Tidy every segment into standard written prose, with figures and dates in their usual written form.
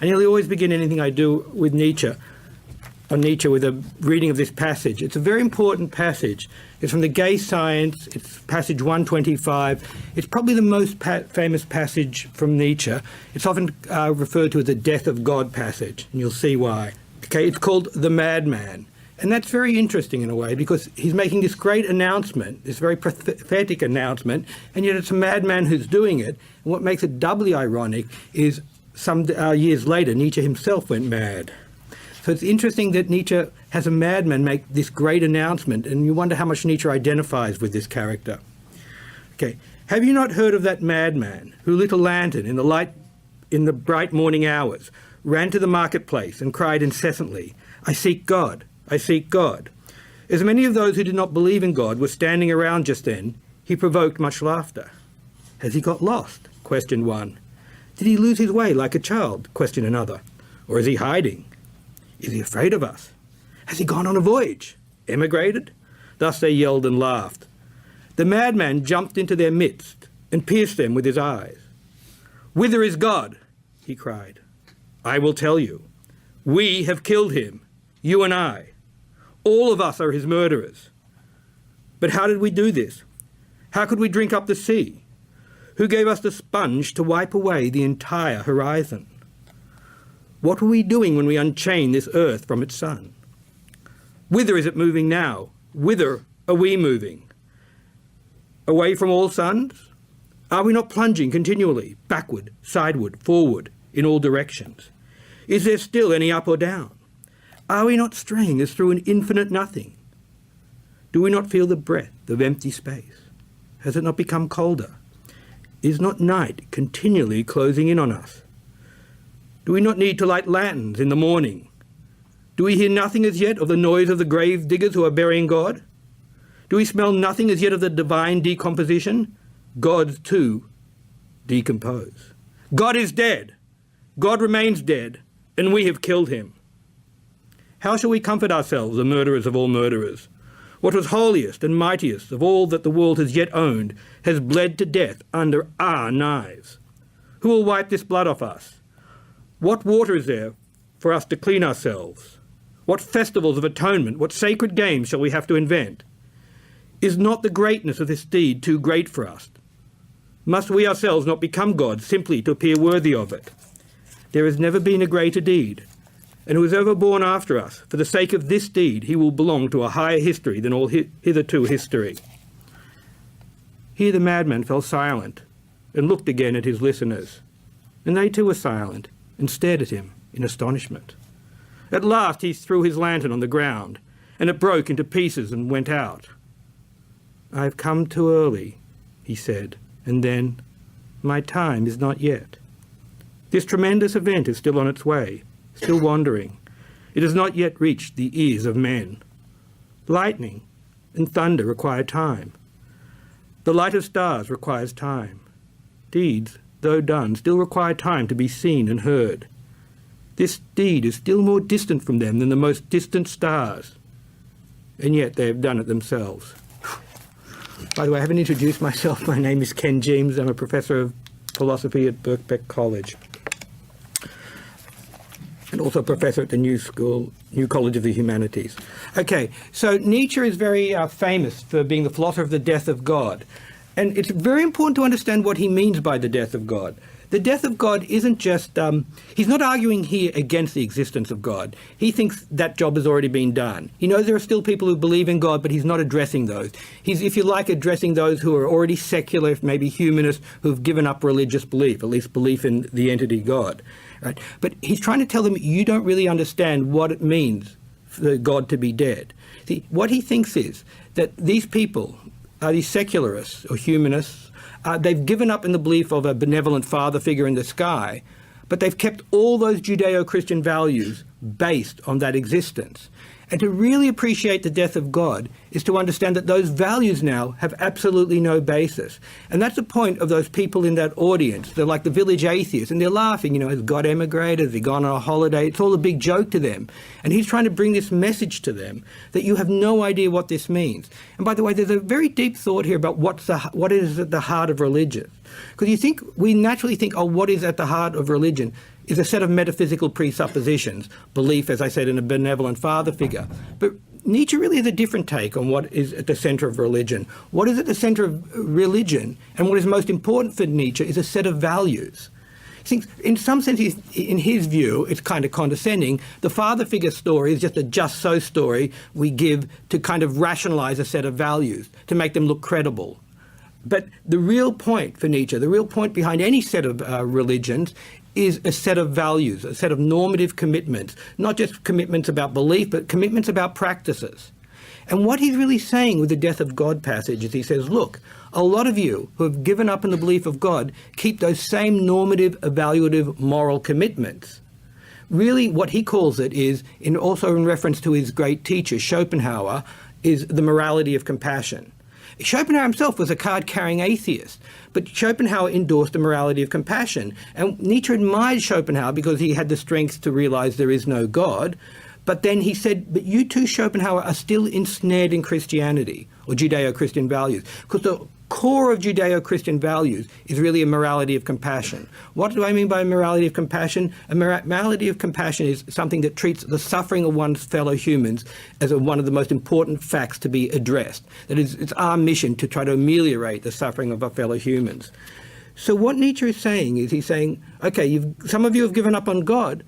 I nearly always begin anything I do with Nietzsche, with a reading of this passage. It's a very important passage. It's from the Gay Science. It's passage 125. It's probably the most famous passage from Nietzsche. It's often referred to as the death of God passage, and you'll see why. Okay, it's called The Madman. And that's very interesting in a way, because he's making this great announcement, this very prophetic announcement, and yet it's a madman who's doing it. And what makes it doubly ironic is some years later, Nietzsche himself went mad. So it's interesting that Nietzsche has a madman make this great announcement, and you wonder how much Nietzsche identifies with this character. Okay, have you not heard of that madman who lit a lantern in the bright morning hours, ran to the marketplace and cried incessantly, "I seek God, I seek God." As many of those who did not believe in God were standing around just then, he provoked much laughter. "Has he got lost?" questioned one. "Did he lose his way like a child?" questioned another. "Or is he hiding? Is he afraid of us? Has he gone on a voyage? Emigrated?" Thus they yelled and laughed. The madman jumped into their midst and pierced them with his eyes. "Whither is God?" he cried. "I will tell you. We have killed him, you and I. All of us are his murderers. But how did we do this? How could we drink up the sea? Who gave us the sponge to wipe away the entire horizon? What were we doing when we unchained this earth from its sun? Whither is it moving now? Whither are we moving? Away from all suns? Are we not plunging continually, backward, sideward, forward, in all directions? Is there still any up or down? Are we not straying as through an infinite nothing? Do we not feel the breath of empty space? Has it not become colder? Is not night continually closing in on us? Do we not need to light lanterns in the morning? Do we hear nothing as yet of the noise of the grave diggers who are burying God? Do we smell nothing as yet of the divine decomposition? Gods, too, decompose. God is dead. God remains dead, and we have killed him. How shall we comfort ourselves, the murderers of all murderers? What was holiest and mightiest of all that the world has yet owned has bled to death under our knives. Who will wipe this blood off us? What water is there for us to clean ourselves? What festivals of atonement, what sacred games shall we have to invent? Is not the greatness of this deed too great for us? Must we ourselves not become gods simply to appear worthy of it? There has never been a greater deed, and who is ever born after us, for the sake of this deed, he will belong to a higher history than all hitherto history. Here the madman fell silent and looked again at his listeners, and they too were silent and stared at him in astonishment. At last he threw his lantern on the ground, and it broke into pieces and went out. "I have come too early," he said, and then, "My time is not yet." This tremendous event is still on its way, still wandering. It has not yet reached the ears of men. Lightning and thunder require time. The light of stars requires time. Deeds, though done, still require time to be seen and heard. This deed is still more distant from them than the most distant stars, and yet they have done it themselves. By the way, I haven't introduced myself. My name is Ken James. I'm a professor of philosophy at Birkbeck College, and also a professor at the New College of the Humanities. Okay, so Nietzsche is very famous for being the philosopher of the death of God. And it's very important to understand what he means by the death of God. The death of God isn't just, he's not arguing here against the existence of God. He thinks that job has already been done. He knows there are still people who believe in God, but he's not addressing those. He's, if you like, addressing those who are already secular, maybe humanists, who've given up religious belief, at least belief in the entity God. Right? But he's trying to tell them, you don't really understand what it means for God to be dead. See, what he thinks is that these people, these secularists or humanists, they've given up in the belief of a benevolent father figure in the sky, but they've kept all those Judeo-Christian values based on that existence. And to really appreciate the death of God is to understand that those values now have absolutely no basis. And that's the point of those people in that audience. They're like the village atheists, and they're laughing, you know, has God emigrated? Has he gone on a holiday? It's all a big joke to them. And he's trying to bring this message to them that you have no idea what this means. And by the way, there's a very deep thought here about what is at the heart of religion. Because we naturally think, oh, what is at the heart of religion? is a set of metaphysical presuppositions, belief, as I said, in a benevolent father figure. But Nietzsche really has a different take on what is at the centre of religion. What is at the centre of religion, and what is most important for Nietzsche, is a set of values. In some sense, in his view, it's kind of condescending. The father figure story is just a just so story we give to kind of rationalise a set of values, to make them look credible. But the real point for Nietzsche, the real point behind any set of religions, is a set of values, a set of normative commitments, not just commitments about belief, but commitments about practices. And what he's really saying with the death of God passage is he says, look, a lot of you who have given up in the belief of God keep those same normative, evaluative, moral commitments. Really what he calls it is, also in reference to his great teacher, Schopenhauer, is the morality of compassion. Schopenhauer himself was a card-carrying atheist, but Schopenhauer endorsed the morality of compassion. And Nietzsche admired Schopenhauer because he had the strength to realise there is no God. But then he said, but you too, Schopenhauer, are still ensnared in Christianity or Judeo-Christian values. Because the core of Judeo-Christian values is really a morality of compassion. What do I mean by morality of compassion? A morality of compassion is something that treats the suffering of one's fellow humans as one of the most important facts to be addressed. That is, it's our mission to try to ameliorate the suffering of our fellow humans. So what Nietzsche is saying is he's saying, okay, some of you have given up on God,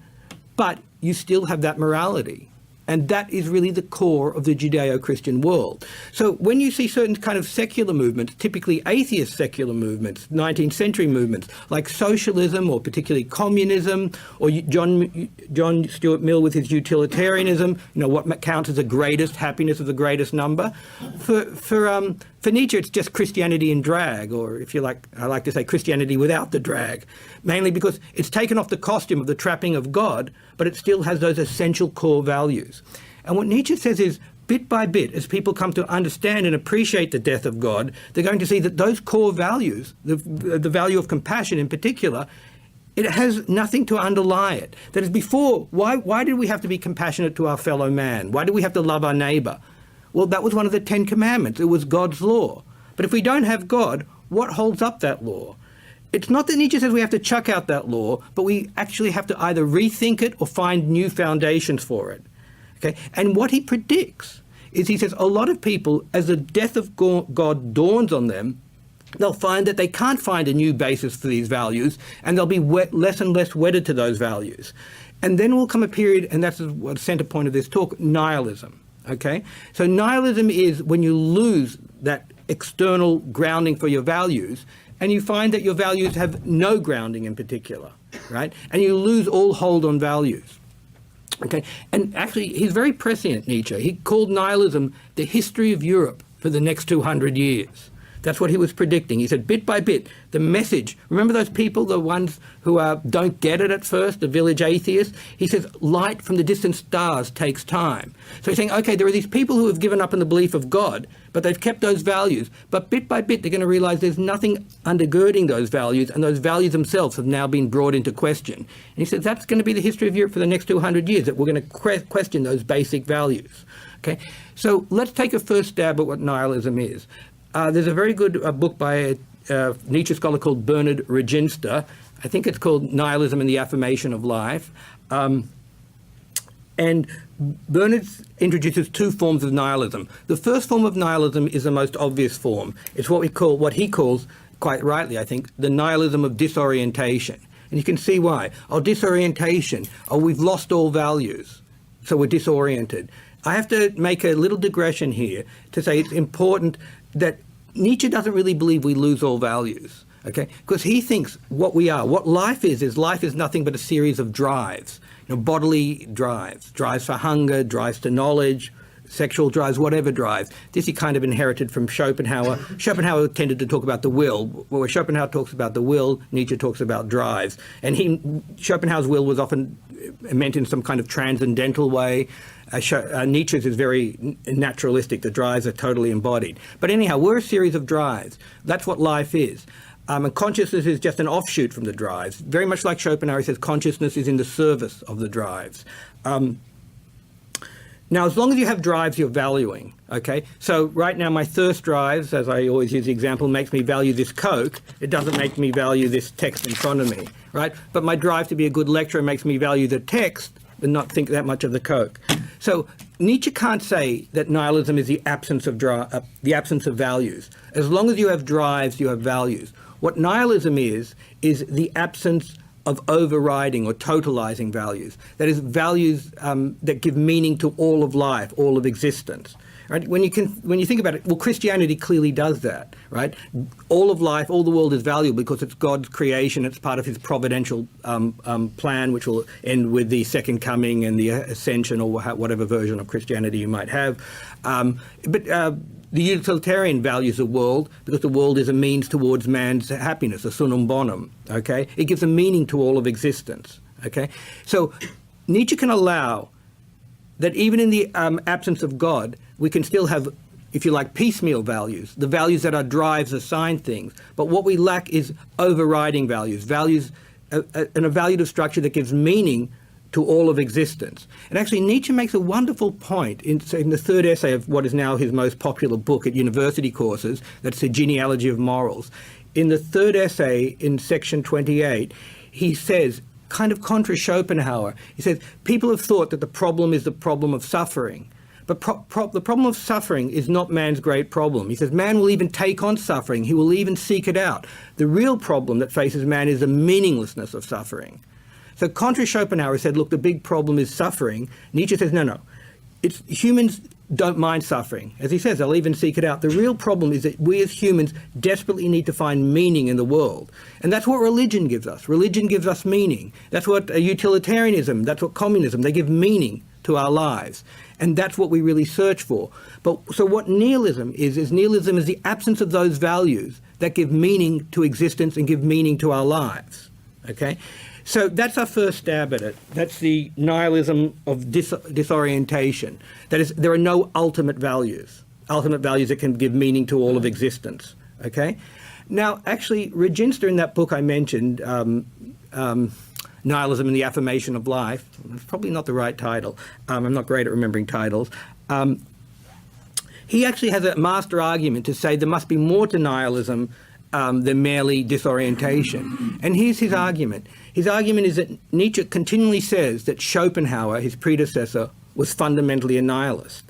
but you still have that morality. And that is really the core of the Judeo-Christian world. So when you see certain kind of secular movements, typically atheist secular movements, 19th century movements, like socialism or particularly communism, or John Stuart Mill with his utilitarianism, what counts as the greatest happiness of the greatest number. For Nietzsche, it's just Christianity in drag, or if you like, I like to say Christianity without the drag, mainly because it's taken off the costume of the trapping of God, but it still has those essential core values. And what Nietzsche says is, bit by bit, as people come to understand and appreciate the death of God, they're going to see that those core values, the value of compassion in particular, it has nothing to underlie it. That is, before, why did we have to be compassionate to our fellow man? Why do we have to love our neighbour? Well, that was one of the 10 Commandments. It was God's law. But if we don't have God, what holds up that law? It's not that Nietzsche says we have to chuck out that law, but we actually have to either rethink it or find new foundations for it. Okay? And what he predicts is, he says, a lot of people, as the death of God dawns on them, they'll find that they can't find a new basis for these values, and they'll be less and less wedded to those values. And then will come a period, and that's the centre point of this talk, nihilism. Okay? So nihilism is when you lose that external grounding for your values, and you find that your values have no grounding in particular, right? And you lose all hold on values. Okay? And actually, he's very prescient, Nietzsche. He called nihilism the history of Europe for the next 200 years. That's what he was predicting. He said, bit by bit, the message, remember those people, the ones who don't get it at first, the village atheists? He says, light from the distant stars takes time. So he's saying, okay, there are these people who have given up in the belief of God, but they've kept those values. But bit by bit, they're going to realise there's nothing undergirding those values, and those values themselves have now been brought into question. And he says, that's going to be the history of Europe for the next 200 years, that we're going to question those basic values. Okay? So let's take a first stab at what nihilism is. There's a very good book by a Nietzsche scholar called Bernard Regenster. I think it's called Nihilism and the Affirmation of Life. And Bernard introduces two forms of nihilism. The first form of nihilism is the most obvious form. It's what he calls, quite rightly, I think, the nihilism of disorientation. And you can see why. Disorientation. We've lost all values, so we're disoriented. I have to make a little digression here to say it's important that Nietzsche doesn't really believe we lose all values, okay? Because he thinks what life is nothing but a series of drives, bodily drives for hunger, drives to knowledge, sexual drives, whatever drives. This he kind of inherited from Schopenhauer. Schopenhauer tended to talk about the will. Where Schopenhauer talks about the will, Nietzsche talks about drives. And Schopenhauer's will was often meant in some kind of transcendental way. Nietzsche's is very naturalistic. The drives are totally embodied. But anyhow, we're a series of drives. That's what life is. And consciousness is just an offshoot from the drives. Very much like Schopenhauer, he says consciousness is in the service of the drives. Now, as long as you have drives, you're valuing, okay? So right now my thirst drives, as I always use the example, makes me value this Coke. It doesn't make me value this text in front of me, right? But my drive to be a good lecturer makes me value the text and not think that much of the Coke. So Nietzsche can't say that nihilism is the absence of values. As long as you have drives, you have values. What nihilism is the absence of overriding or totalizing values. That is, values that give meaning to all of life, all of existence. Right? When you think about it, well, Christianity clearly does that, right? All of life, all the world is valuable because it's God's creation. It's part of His providential plan, which will end with the second coming and the ascension, or whatever version of Christianity you might have. The utilitarian values the world because the world is a means towards man's happiness, a sunum bonum, okay? It gives a meaning to all of existence, okay? So Nietzsche can allow that even in the absence of God, we can still have, if you like, piecemeal values, the values that our drives assign things. But what we lack is overriding values, and a valuative structure that gives meaning to all of existence. And actually, Nietzsche makes a wonderful point in the third essay of what is now his most popular book at university courses, that's The Genealogy of Morals. In the third essay, in section 28, he says, kind of contra Schopenhauer, he says, people have thought that the problem is the problem of suffering. But the problem of suffering is not man's great problem. He says man will even take on suffering. He will even seek it out. The real problem that faces man is the meaninglessness of suffering. So contra Schopenhauer said, look, the big problem is suffering. Nietzsche says, no. Humans don't mind suffering. As he says, they'll even seek it out. The real problem is that we as humans desperately need to find meaning in the world. And that's what religion gives us. Religion gives us meaning. That's what utilitarianism, that's what communism, they give meaning to our lives. And that's what we really search for. So what nihilism is nihilism is the absence of those values that give meaning to existence and give meaning to our lives, okay? So that's our first stab at it. That's the nihilism of disorientation. That is, there are no ultimate values that can give meaning to all of existence, okay? Now, actually, Regenster, in that book I mentioned, Nihilism and the Affirmation of Life, it's probably not the right title. I'm not great at remembering titles. He actually has a master argument to say there must be more to nihilism than merely disorientation. And here's his argument. His argument is that Nietzsche continually says that Schopenhauer, his predecessor, was fundamentally a nihilist,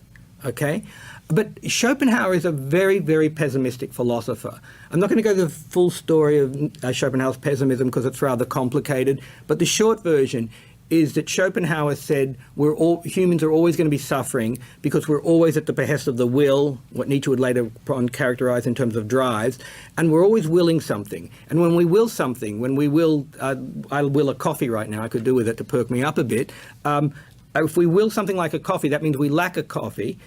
okay? But Schopenhauer is a very, very pessimistic philosopher. I'm not going to go to the full story of Schopenhauer's pessimism because it's rather complicated, but the short version is that Schopenhauer said humans are always going to be suffering because we're always at the behest of the will, what Nietzsche would later on characterize in terms of drives, and we're always willing something. And when we will something, I will a coffee right now, I could do with it to perk me up a bit. If we will something like a coffee, that means we lack a coffee.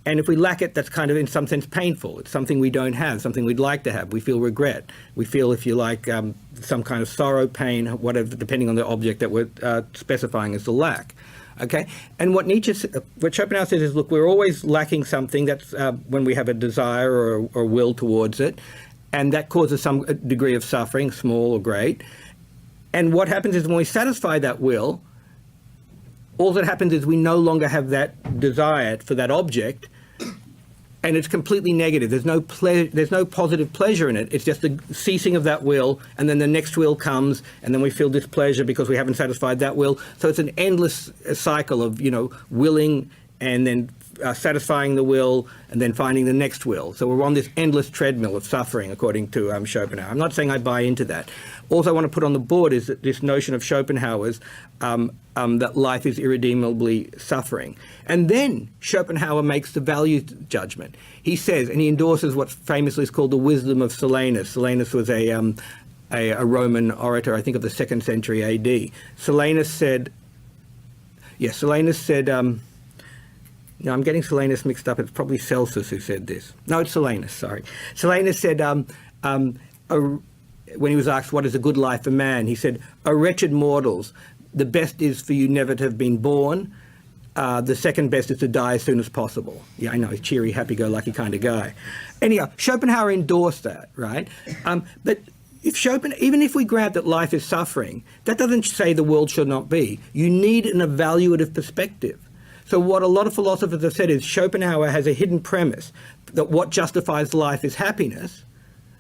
And if we lack it, that's kind of in some sense painful. It's something we don't have, something we'd like to have. We feel regret. We feel, if you like, some kind of sorrow, pain, whatever, depending on the object that we're specifying as the lack. Okay? And what Schopenhauer says is, look, we're always lacking something. That's when we have a desire or will towards it. And that causes some degree of suffering, small or great. And what happens is when we satisfy that will, all that happens is we no longer have that desire for that object, and it's completely negative. There's no positive pleasure in it. It's just the ceasing of that will, and then the next will comes, and then we feel displeasure because we haven't satisfied that will. So it's an endless cycle of, willing and then satisfying the will and then finding the next will. So we're on this endless treadmill of suffering, according to Schopenhauer. I'm not saying I buy into that. Also, I want to put on the board is that this notion of Schopenhauer's that life is irredeemably suffering. And then Schopenhauer makes the value judgment. He says, and he endorses what famously is called the wisdom of Silenus. Silenus was a Roman orator, I think of the 2nd century AD. Silenus said, no, I'm getting Silenus mixed up. It's probably Celsus who said this. No, it's Silenus, sorry. Silenus said, when he was asked, what is a good life for man? He said, "O wretched mortals, the best is for you never to have been born. The second best is to die as soon as possible." Yeah, I know, he's cheery, happy-go-lucky kind of guy. Anyhow, Schopenhauer endorsed that, right? But even if we grant that life is suffering, that doesn't say the world should not be. You need an evaluative perspective. So what a lot of philosophers have said is Schopenhauer has a hidden premise that what justifies life is happiness,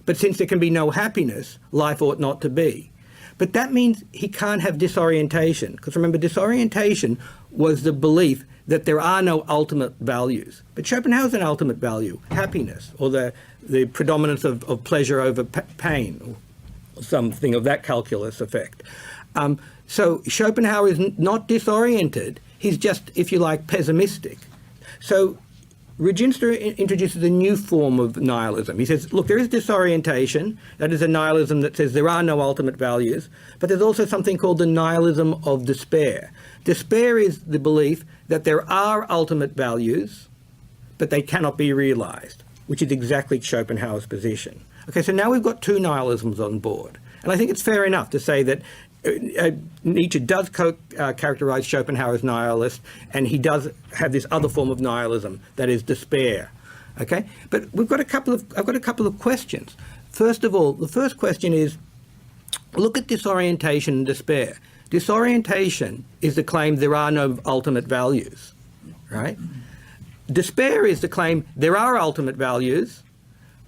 but since there can be no happiness, life ought not to be. But that means he can't have disorientation, because remember, disorientation was the belief that there are no ultimate values. But Schopenhauer's an ultimate value, happiness, or the predominance of pleasure over pain, or something of that calculus effect. So Schopenhauer is not disoriented, he's just, if you like, pessimistic. So Regenster introduces a new form of nihilism. He says, look, there is disorientation. That is a nihilism that says there are no ultimate values. But there's also something called the nihilism of despair. Despair is the belief that there are ultimate values, but they cannot be realized, which is exactly Schopenhauer's position. Okay, so now we've got two nihilisms on board. And I think it's fair enough to say that Nietzsche does characterize Schopenhauer as nihilist, and he does have this other form of nihilism, that is despair. Okay, but I've got a couple of questions. First of all, the first question is, look at disorientation and despair. Disorientation is the claim there are no ultimate values, right? Despair is the claim there are ultimate values,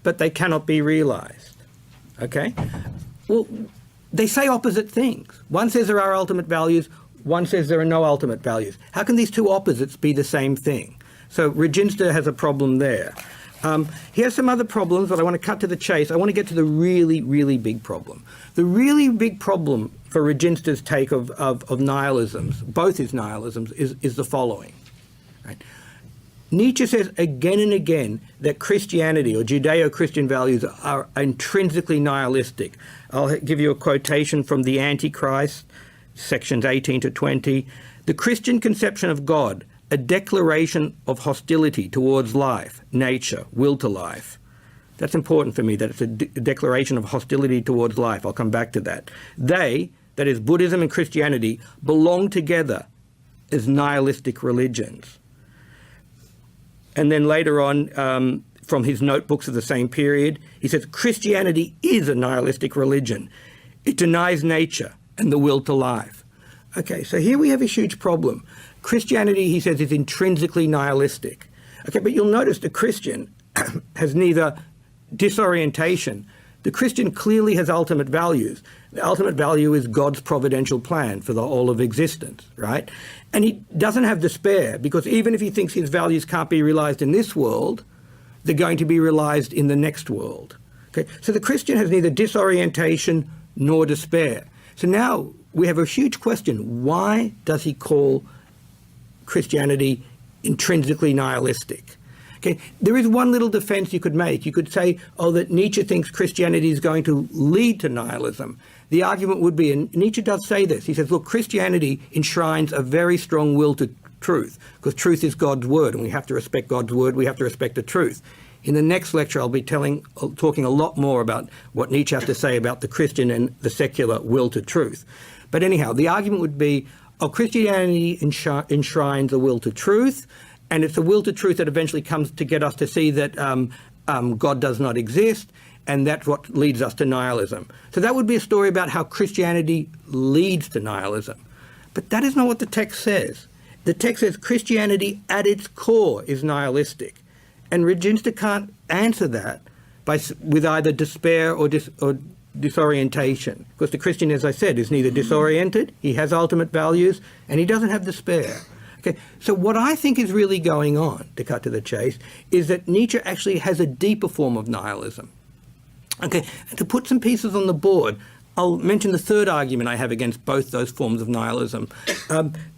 but they cannot be realized. Okay, well, they say opposite things. One says there are ultimate values, one says there are no ultimate values. How can these two opposites be the same thing? So Regenster has a problem there. He has some other problems, but I want to cut to the chase. I want to get to the really, really big problem. The really big problem for Regenster's take of nihilisms, both his nihilisms, is the following. Right? Nietzsche says again and again that Christianity or Judeo-Christian values are intrinsically nihilistic. I'll give you a quotation from The Antichrist, sections 18 to 20. The Christian conception of God, a declaration of hostility towards life, nature, will to life. That's important for me, that it's a declaration of hostility towards life. I'll come back to that. They, that is Buddhism and Christianity, belong together as nihilistic religions. And then later on, from his notebooks of the same period, he says, Christianity is a nihilistic religion. It denies nature and the will to life. Okay, so here we have a huge problem. Christianity, he says, is intrinsically nihilistic. Okay, but you'll notice the Christian has neither disorientation. The Christian clearly has ultimate values. The ultimate value is God's providential plan for the whole of existence, right? And he doesn't have despair, because even if he thinks his values can't be realized in this world, they're going to be realized in the next world. Okay? So the Christian has neither disorientation nor despair. So now we have a huge question. Why does he call Christianity intrinsically nihilistic? Okay, there is one little defense you could make. You could say, oh, that Nietzsche thinks Christianity is going to lead to nihilism. The argument would be, and Nietzsche does say this, he says, look, Christianity enshrines a very strong will to truth, because truth is God's word, and we have to respect God's word, we have to respect the truth. In the next lecture, I'll be talking a lot more about what Nietzsche has to say about the Christian and the secular will to truth. But anyhow, the argument would be, oh, Christianity enshrines a will to truth, and it's a will to truth that eventually comes to get us to see that God does not exist, and that's what leads us to nihilism. So that would be a story about how Christianity leads to nihilism. But that is not what the text says. The text says Christianity at its core is nihilistic. And Regenster can't answer that with either despair or disorientation. Because the Christian, as I said, is neither disoriented, he has ultimate values, and he doesn't have despair. Okay, so what I think is really going on, to cut to the chase, is that Nietzsche actually has a deeper form of nihilism. Okay, and to put some pieces on the board, I'll mention the third argument I have against both those forms of nihilism.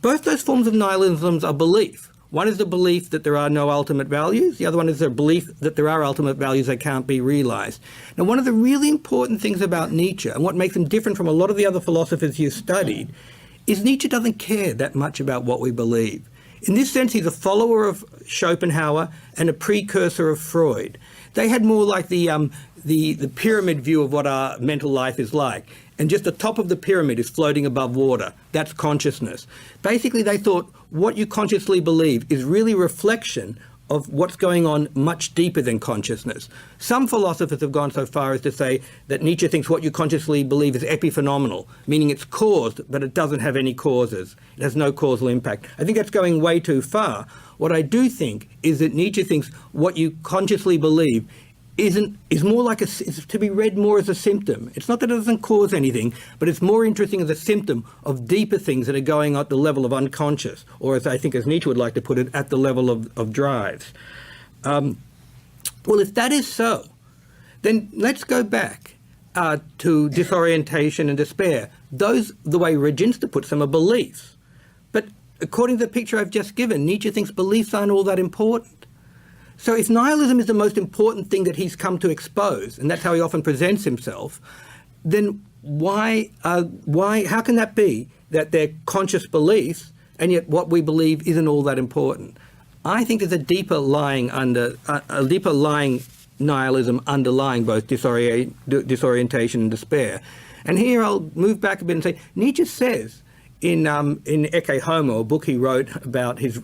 Both those forms of nihilism are belief. One is the belief that there are no ultimate values. The other one is the belief that there are ultimate values that can't be realized. Now, one of the really important things about Nietzsche, and what makes him different from a lot of the other philosophers you've studied, is Nietzsche doesn't care that much about what we believe. In this sense, he's a follower of Schopenhauer and a precursor of Freud. They had more like the pyramid view of what our mental life is like. And just the top of the pyramid is floating above water. That's consciousness. Basically, they thought what you consciously believe is really reflection of what's going on much deeper than consciousness. Some philosophers have gone so far as to say that Nietzsche thinks what you consciously believe is epiphenomenal, meaning it's caused, but it doesn't have any causes. It has no causal impact. I think that's going way too far. What I do think is that Nietzsche thinks what you consciously believe is more like is to be read more as a symptom. It's not that it doesn't cause anything, but it's more interesting as a symptom of deeper things that are going at the level of unconscious, or as I think as Nietzsche would like to put it, at the level of drives. Well, if that is so, then let's go back to disorientation and despair. Those, the way Regenster puts them, are beliefs. But according to the picture I've just given, Nietzsche thinks beliefs aren't all that important. So if nihilism is the most important thing that he's come to expose, and that's how he often presents himself, then how can that be that they're conscious beliefs and yet what we believe isn't all that important? I think there's a deeper lying nihilism underlying both disorientation and despair. And here I'll move back a bit and say, Nietzsche says in Ecce Homo, a book he wrote about his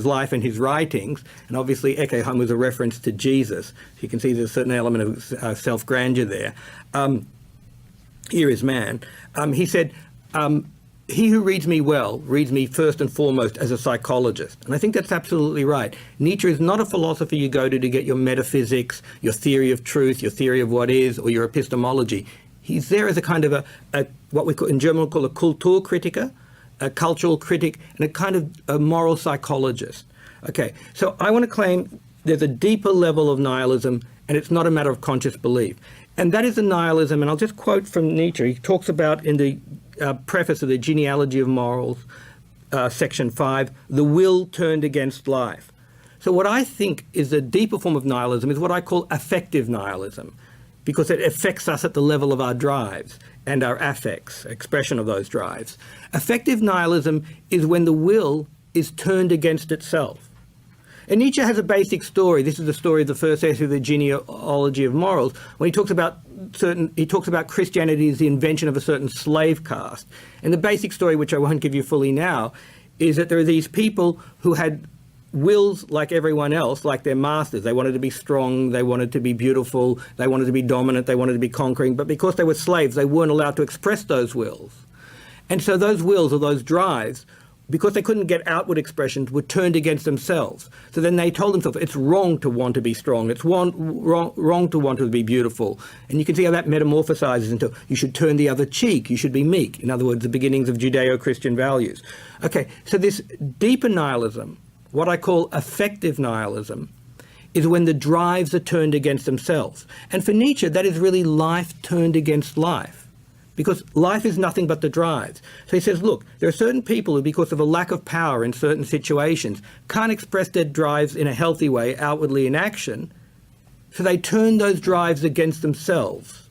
life and his writings, and obviously Ecce Homo is a reference to Jesus. You can see there's a certain element of self-grandeur there. Here is man. He said, he who reads me well reads me first and foremost as a psychologist. And I think that's absolutely right. Nietzsche is not a philosopher you go to get your metaphysics, your theory of truth, your theory of what is, or your epistemology. He's there as a kind of what we call, in German we call a Kulturkritiker, a cultural critic, and a kind of a moral psychologist. Okay, so I want to claim there's a deeper level of nihilism, and it's not a matter of conscious belief. And that is the nihilism, and I'll just quote from Nietzsche. He talks about in the preface of the Genealogy of Morals, section 5, the will turned against life. So what I think is a deeper form of nihilism is what I call affective nihilism, because it affects us at the level of our drives and our affects, expression of those drives. Affective nihilism is when the will is turned against itself. And Nietzsche has a basic story. This is the story of the first essay of the Genealogy of Morals, when he talks about Christianity as the invention of a certain slave caste. And the basic story, which I won't give you fully now, is that there are these people who had wills like everyone else, like their masters. They wanted to be strong, they wanted to be beautiful, they wanted to be dominant, they wanted to be conquering, but because they were slaves, they weren't allowed to express those wills. And so those wills, or those drives, because they couldn't get outward expressions, were turned against themselves. So then they told themselves, it's wrong to want to be strong, it's wrong to want to be beautiful. And you can see how that metamorphosizes into, you should turn the other cheek, you should be meek. In other words, the beginnings of Judeo-Christian values. Okay, so this deeper nihilism, what I call affective nihilism, is when the drives are turned against themselves. And for Nietzsche, that is really life turned against life, because life is nothing but the drives. So he says, look, there are certain people who, because of a lack of power in certain situations, can't express their drives in a healthy way, outwardly in action, so they turn those drives against themselves.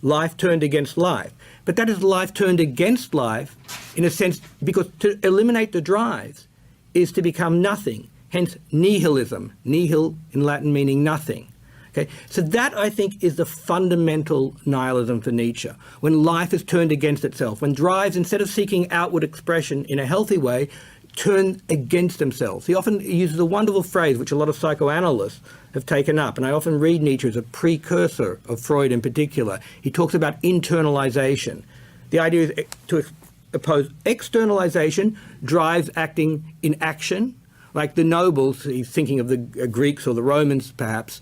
Life turned against life. But that is life turned against life, in a sense, because to eliminate the drives is to become nothing, hence nihilism, nihil in Latin meaning nothing. Okay, so that, I think, is the fundamental nihilism for Nietzsche, when life is turned against itself, when drives, instead of seeking outward expression in a healthy way, turn against themselves. He often uses a wonderful phrase which a lot of psychoanalysts have taken up, and I often read Nietzsche as a precursor of Freud in particular. He talks about internalization. The idea is to oppose externalization, drives acting in action, like the nobles, he's thinking of the Greeks or the Romans perhaps,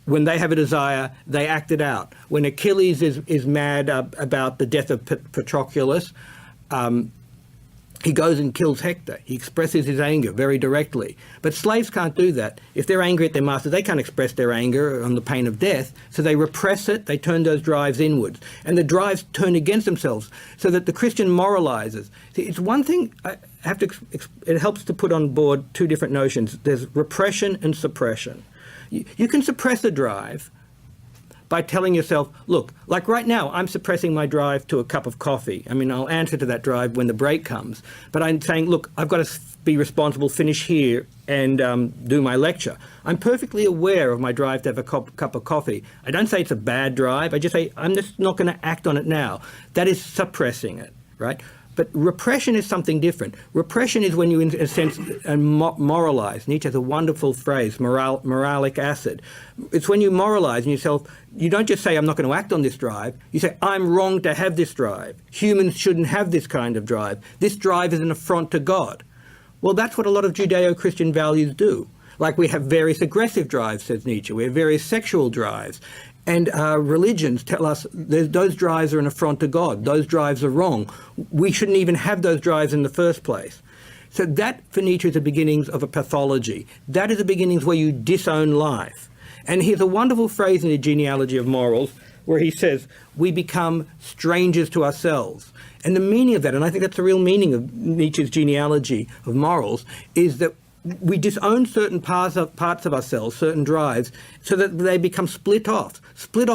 when they have a desire, they act it out. When Achilles is mad about the death of Patroclus, he goes and kills Hector. He expresses his anger very directly. But slaves can't do that. If they're angry at their master, they can't express their anger on the pain of death, so they repress it, they turn those drives inwards. And the drives turn against themselves, so that the Christian moralizes. See, it's one thing, it helps to put on board two different notions. There's repression and suppression. You can suppress a drive by telling yourself, look, like right now, I'm suppressing my drive to a cup of coffee. I mean, I'll answer to that drive when the break comes. But I'm saying, look, I've got to be responsible, finish here, and do my lecture. I'm perfectly aware of my drive to have a cup of coffee. I don't say it's a bad drive. I just say, I'm just not going to act on it now. That is suppressing it, right? But repression is something different. Repression is when you, in a sense, moralize. Nietzsche has a wonderful phrase, moralic acid. It's when you moralize in yourself, you don't just say, I'm not going to act on this drive. You say, I'm wrong to have this drive. Humans shouldn't have this kind of drive. This drive is an affront to God. Well, that's what a lot of Judeo-Christian values do. Like we have various aggressive drives, says Nietzsche. We have various sexual drives. And religions tell us those drives are an affront to God. Those drives are wrong. We shouldn't even have those drives in the first place. So that, for Nietzsche, is the beginnings of a pathology. That is the beginnings where you disown life. And here's a wonderful phrase in the Genealogy of Morals where he says, we become strangers to ourselves. And the meaning of that, and I think that's the real meaning of Nietzsche's Genealogy of Morals, is that we disown certain parts of ourselves, certain drives, so that they become split off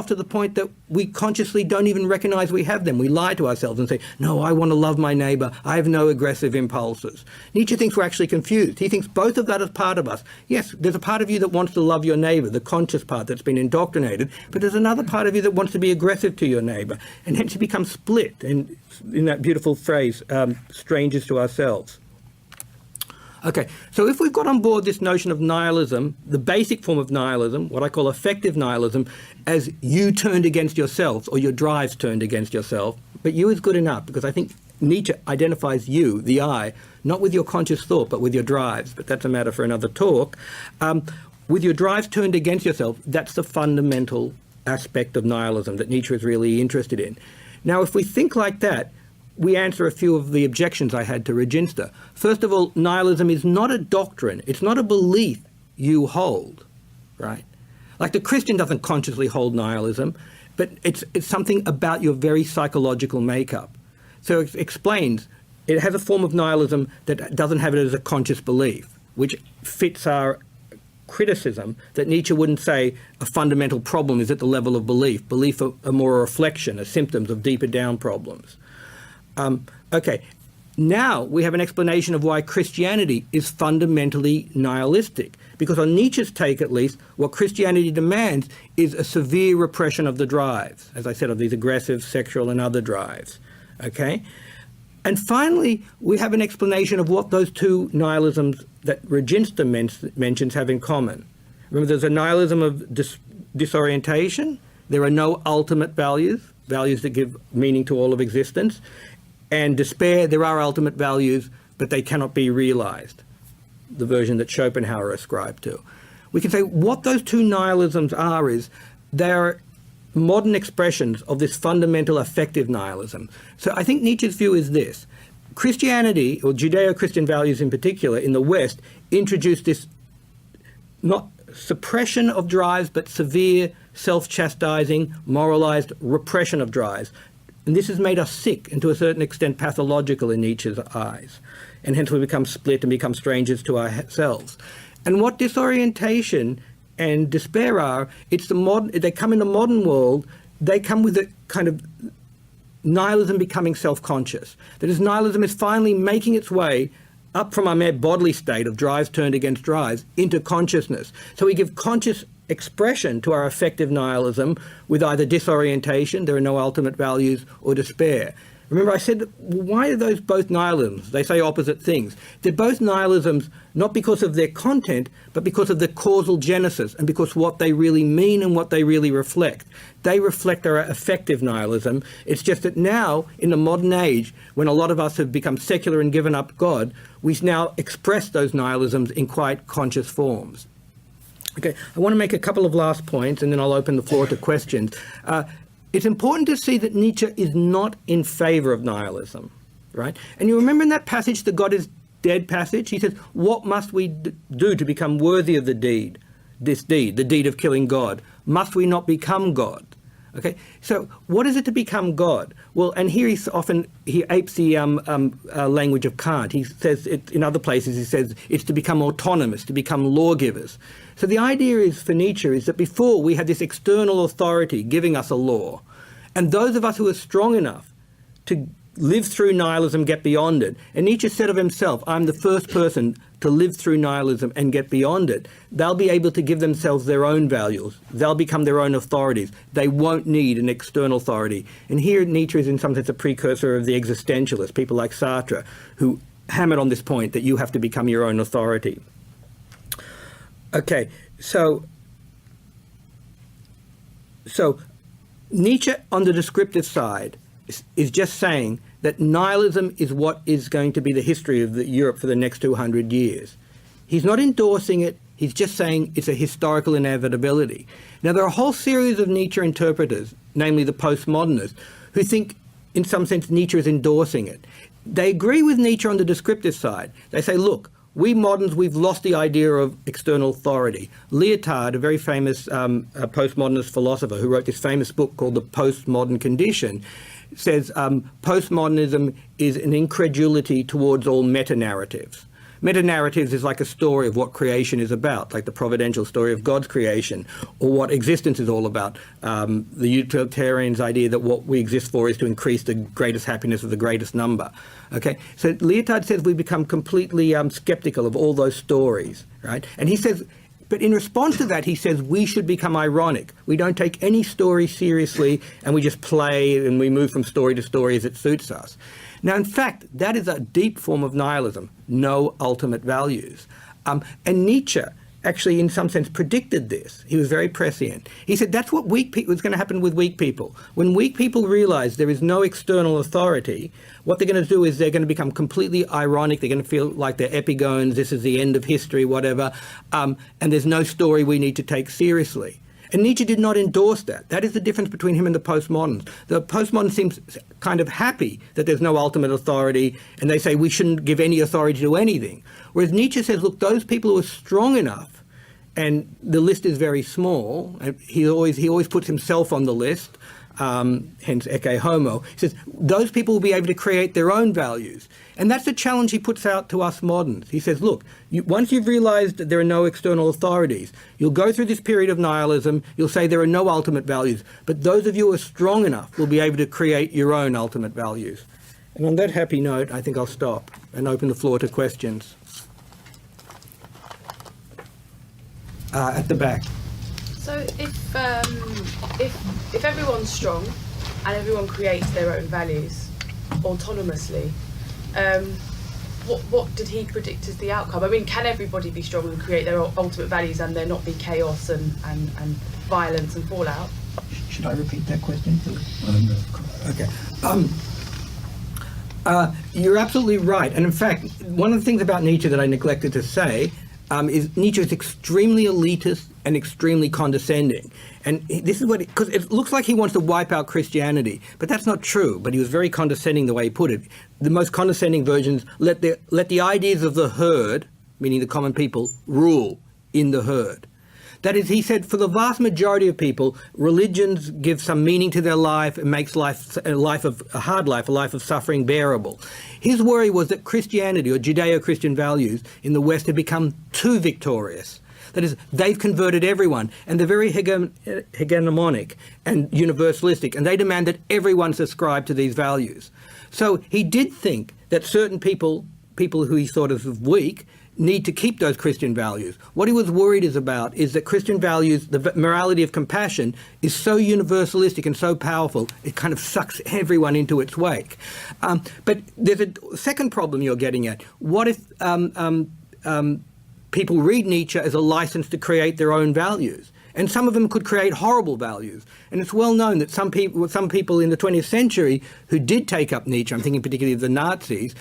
to the point that we consciously don't even recognize we have them. We lie to ourselves and say, no, I want to love my neighbor. I have no aggressive impulses. Nietzsche thinks we're actually confused. He thinks both of that is part of us. Yes, there's a part of you that wants to love your neighbor, the conscious part that's been indoctrinated, but there's another part of you that wants to be aggressive to your neighbor, and hence you become split in that beautiful phrase, strangers to ourselves. Okay, so if we've got on board this notion of nihilism, the basic form of nihilism, what I call affective nihilism, as you turned against yourself, or your drives turned against yourself, but you is good enough, because I think Nietzsche identifies you, the I, not with your conscious thought, but with your drives, but that's a matter for another talk. With your drives turned against yourself, that's the fundamental aspect of nihilism that Nietzsche is really interested in. Now, if we think like that, we answer a few of the objections I had to Regenster. First of all, nihilism is not a doctrine. It's not a belief you hold, right? Like the Christian doesn't consciously hold nihilism, but it's something about your very psychological makeup. So it explains, it has a form of nihilism that doesn't have it as a conscious belief, which fits our criticism that Nietzsche wouldn't say a fundamental problem is at the level of belief. Belief are more a reflection, a symptoms of deeper down problems. Okay, now we have an explanation of why Christianity is fundamentally nihilistic. Because on Nietzsche's take, at least, what Christianity demands is a severe repression of the drives, as I said, of these aggressive, sexual and other drives. Okay? And finally, we have an explanation of what those two nihilisms that Regenster mentions have in common. Remember, there's a nihilism of disorientation. There are no ultimate values that give meaning to all of existence. And despair, there are ultimate values, but they cannot be realized, the version that Schopenhauer ascribed to. We can say what those two nihilisms are is they are modern expressions of this fundamental affective nihilism. So I think Nietzsche's view is this. Christianity, or Judeo-Christian values in particular, in the West, introduced this not suppression of drives, but severe self-chastising, moralized repression of drives. And this has made us sick and to a certain extent pathological in Nietzsche's eyes. And hence we become split and become strangers to ourselves. And what disorientation and despair are, they come in the modern world, they come with a kind of nihilism becoming self-conscious. That is, nihilism is finally making its way up from our mere bodily state of drives turned against drives into consciousness. So we give conscious expression to our affective nihilism with either disorientation, there are no ultimate values, or despair. Remember I said, why are those both nihilisms? They say opposite things. They're both nihilisms not because of their content, but because of the causal genesis and because what they really mean and what they really reflect. They reflect our affective nihilism. It's just that now, in the modern age, when a lot of us have become secular and given up God, we now express those nihilisms in quite conscious forms. Okay, I want to make a couple of last points and then I'll open the floor to questions. It's important to see that Nietzsche is not in favor of nihilism, right? And you remember in that passage, the God is dead passage, he says, what must we do to become worthy of the deed, the deed of killing God? Must we not become God? Okay, so what is it to become God? Well, and here he apes the language of Kant. He says, in other places, he says it's to become autonomous, to become lawgivers. So the idea is, for Nietzsche, is that before we had this external authority giving us a law, and those of us who are strong enough to live through nihilism get beyond it. And Nietzsche said of himself, I'm the first person to live through nihilism and get beyond it, they'll be able to give themselves their own values. They'll become their own authorities. They won't need an external authority. And here Nietzsche is in some sense a precursor of the existentialists, people like Sartre, who hammered on this point that you have to become your own authority. Okay, so Nietzsche on the descriptive side is just saying that nihilism is what is going to be the history of Europe for the next 200 years. He's not endorsing it, he's just saying it's a historical inevitability. Now, there are a whole series of Nietzsche interpreters, namely the postmodernists, who think, in some sense, Nietzsche is endorsing it. They agree with Nietzsche on the descriptive side. They say, look, we moderns, we've lost the idea of external authority. Lyotard, a very famous postmodernist philosopher who wrote this famous book called The Postmodern Condition, says postmodernism is an incredulity towards all meta-narratives. Meta-narratives is like a story of what creation is about, like the providential story of God's creation, or what existence is all about. The utilitarian's idea that what we exist for is to increase the greatest happiness of the greatest number. Okay, so Lyotard says we become completely skeptical of all those stories, right? And he says, but in response to that, he says we should become ironic. We don't take any story seriously, and we just play and we move from story to story as it suits us. Now, in fact, that is a deep form of nihilism, no ultimate values. And Nietzsche actually, in some sense, predicted this. He was very prescient. He said that's what was going to happen with weak people. When weak people realize there is no external authority, what they're going to do is they're going to become completely ironic. They're going to feel like they're epigones, this is the end of history, whatever, and there's no story we need to take seriously. And Nietzsche did not endorse that. That is the difference between him and the postmoderns. The postmoderns seems kind of happy that there's no ultimate authority, and they say we shouldn't give any authority to anything. Whereas Nietzsche says, look, those people who are strong enough, and the list is very small, and he always puts himself on the list, hence ecce homo. He says those people will be able to create their own values. And that's the challenge he puts out to us moderns. He says, look, once you've realized that there are no external authorities, you'll go through this period of nihilism, you'll say there are no ultimate values, but those of you who are strong enough will be able to create your own ultimate values. And on that happy note, I think I'll stop and open the floor to questions. At the back. So if everyone's strong and everyone creates their own values autonomously, what did he predict as the outcome? I mean, can everybody be strong and create their ultimate values and there not be chaos and violence and fallout? Should I repeat that question, please? Okay. You're absolutely right. And in fact, one of the things about Nietzsche that I neglected to say is Nietzsche is extremely elitist and extremely condescending. And this is what, because it looks like he wants to wipe out Christianity, but that's not true. But he was very condescending the way he put it. The most condescending versions let the ideas of the herd, meaning the common people, rule in the herd. That is, he said, for the vast majority of people, religions give some meaning to their life and makes a hard life, a life of suffering bearable. His worry was that Christianity, or Judeo-Christian values in the West, had become too victorious. That is, they've converted everyone, and they're very hegemonic and universalistic, and they demand that everyone subscribe to these values. So he did think that certain people who he thought of weak, need to keep those Christian values. What he was worried about is that Christian values, the morality of compassion, is so universalistic and so powerful, it kind of sucks everyone into its wake. But there's a second problem you're getting at. What if people read Nietzsche as a license to create their own values? And some of them could create horrible values. And it's well known that some people in the 20th century who did take up Nietzsche, I'm thinking particularly of the Nazis,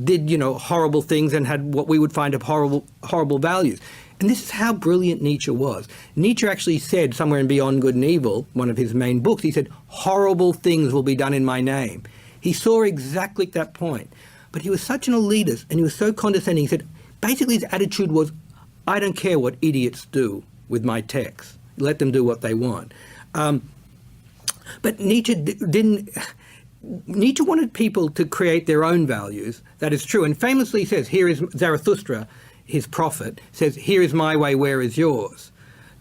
did horrible things and had what we would find of horrible values. And this is how brilliant Nietzsche was. Nietzsche actually said somewhere in Beyond Good and Evil, one of his main books, he said, horrible things will be done in my name. He saw exactly that point. But he was such an elitist and he was so condescending. He said, basically his attitude was, I don't care what idiots do with my text. Let them do what they want. But Nietzsche Nietzsche wanted people to create their own values. That is true. And famously says, here is Zarathustra, his prophet, says, here is my way, where is yours?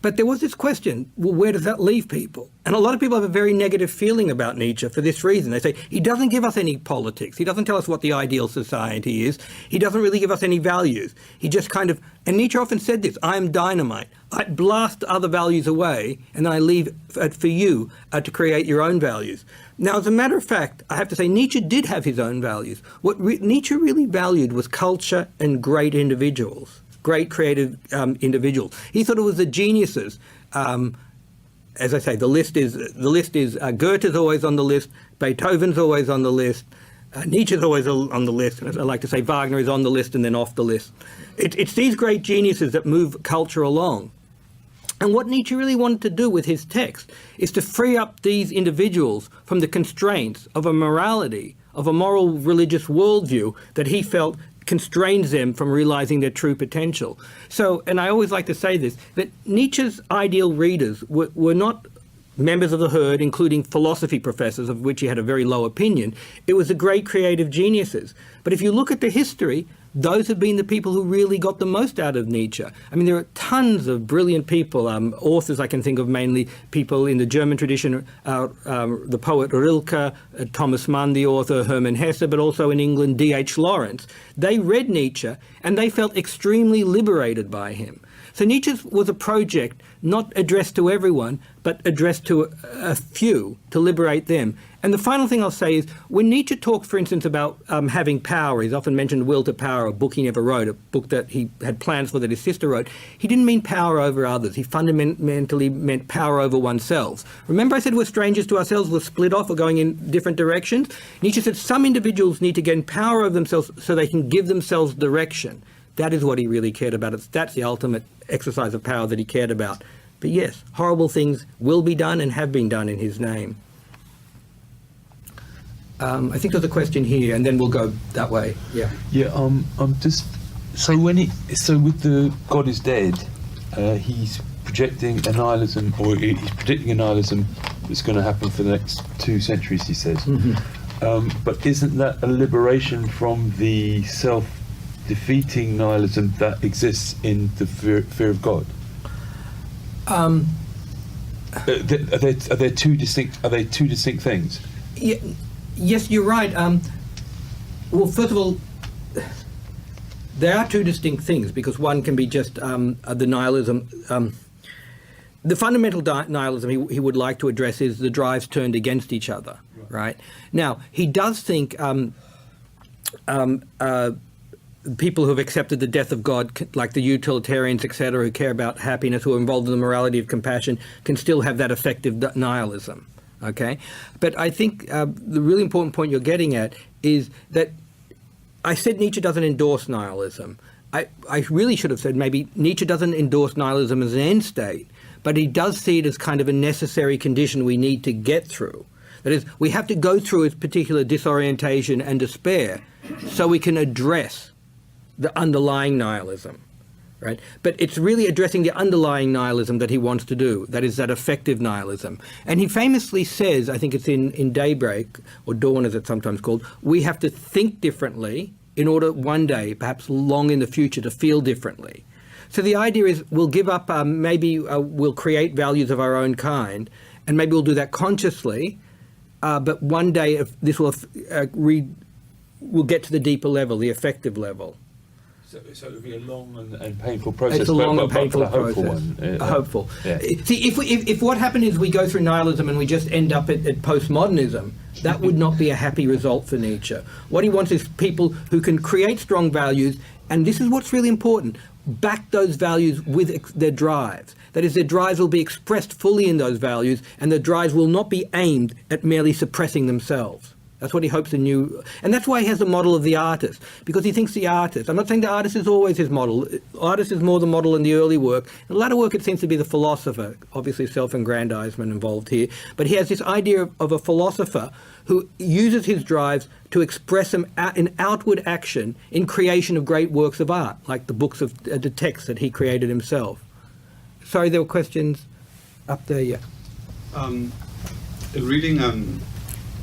But there was this question, well, where does that leave people? And a lot of people have a very negative feeling about Nietzsche for this reason. They say, he doesn't give us any politics. He doesn't tell us what the ideal society is. He doesn't really give us any values. He just kind of, and Nietzsche often said this, I am dynamite. I blast other values away, and then I leave it for you to create your own values. Now, as a matter of fact, I have to say Nietzsche did have his own values. What Nietzsche really valued was culture and great individuals. Great creative individuals. He thought it was the geniuses. As I say, the list is Goethe's always on the list, Beethoven's always on the list, Nietzsche's always on the list, and I like to say Wagner is on the list and then off the list. It's these great geniuses that move culture along. And what Nietzsche really wanted to do with his text is to free up these individuals from the constraints of a morality, of a moral religious worldview that he felt constrains them from realizing their true potential. So, and I always like to say this, that Nietzsche's ideal readers were not members of the herd, including philosophy professors, of which he had a very low opinion. It was the great creative geniuses. But if you look at the history, those have been the people who really got the most out of Nietzsche. I mean, there are tons of brilliant people, authors I can think of, mainly people in the German tradition, the poet Rilke, Thomas Mann, the author, Hermann Hesse, but also in England, D.H. Lawrence. They read Nietzsche and they felt extremely liberated by him. So Nietzsche was a project not addressed to everyone, but addressed to a few, to liberate them. And the final thing I'll say is, when Nietzsche talks, for instance, about having power, he's often mentioned Will to Power, a book he never wrote, a book that he had plans for that his sister wrote. He didn't mean power over others. He fundamentally meant power over oneself. Remember I said we're strangers to ourselves, we're split off, we're going in different directions? Nietzsche said some individuals need to gain power over themselves so they can give themselves direction. That is what he really cared about. That's the ultimate exercise of power that he cared about. But yes, horrible things will be done and have been done in his name. I think there's a question here, and then we'll go that way. Yeah. Yeah. Just so with the God is dead, he's projecting a nihilism, or he's predicting a nihilism that's going to happen for the next 2 centuries. He says. Mm-hmm. But isn't that a liberation from the self-defeating nihilism that exists in the fear of God? Are there two distinct things? Yeah. Yes, you're right. Well, first of all, there are 2 distinct things, because one can be just the nihilism. The fundamental nihilism he would like to address is the drives turned against each other, right? Now, he does think people who have accepted the death of God, like the utilitarians, etc., who care about happiness, who are involved in the morality of compassion, can still have that effective nihilism. Okay, but I think the really important point you're getting at is that I said Nietzsche doesn't endorse nihilism. I really should have said maybe Nietzsche doesn't endorse nihilism as an end state, but he does see it as kind of a necessary condition we need to get through. That is, we have to go through a particular disorientation and despair so we can address the underlying nihilism. Right? But it's really addressing the underlying nihilism that he wants to do, that is, that effective nihilism. And he famously says, I think it's in Daybreak, or Dawn as it's sometimes called, we have to think differently in order one day, perhaps long in the future, to feel differently. So the idea is we'll give up, we'll create values of our own kind, and maybe we'll do that consciously, but one day this will we'll get to the deeper level, the effective level. So it'll be a long and painful process. It's a long and painful process. One. Hopeful. Yeah. See, if what happened is we go through nihilism and we just end up at postmodernism, that would not be a happy result for Nietzsche. What he wants is people who can create strong values, and this is what's really important, back those values with their drives. That is, their drives will be expressed fully in those values, and their drives will not be aimed at merely suppressing themselves. That's what he hopes and that's why he has the model of the artist, because he thinks the artist, I'm not saying the artist is always his model, artist is more the model in the early work. In the latter work it seems to be the philosopher, obviously self-aggrandizement involved here, but he has this idea of a philosopher who uses his drives to express them in outward action in creation of great works of art, like the books of the texts that he created himself. Sorry, there were questions up there, yeah.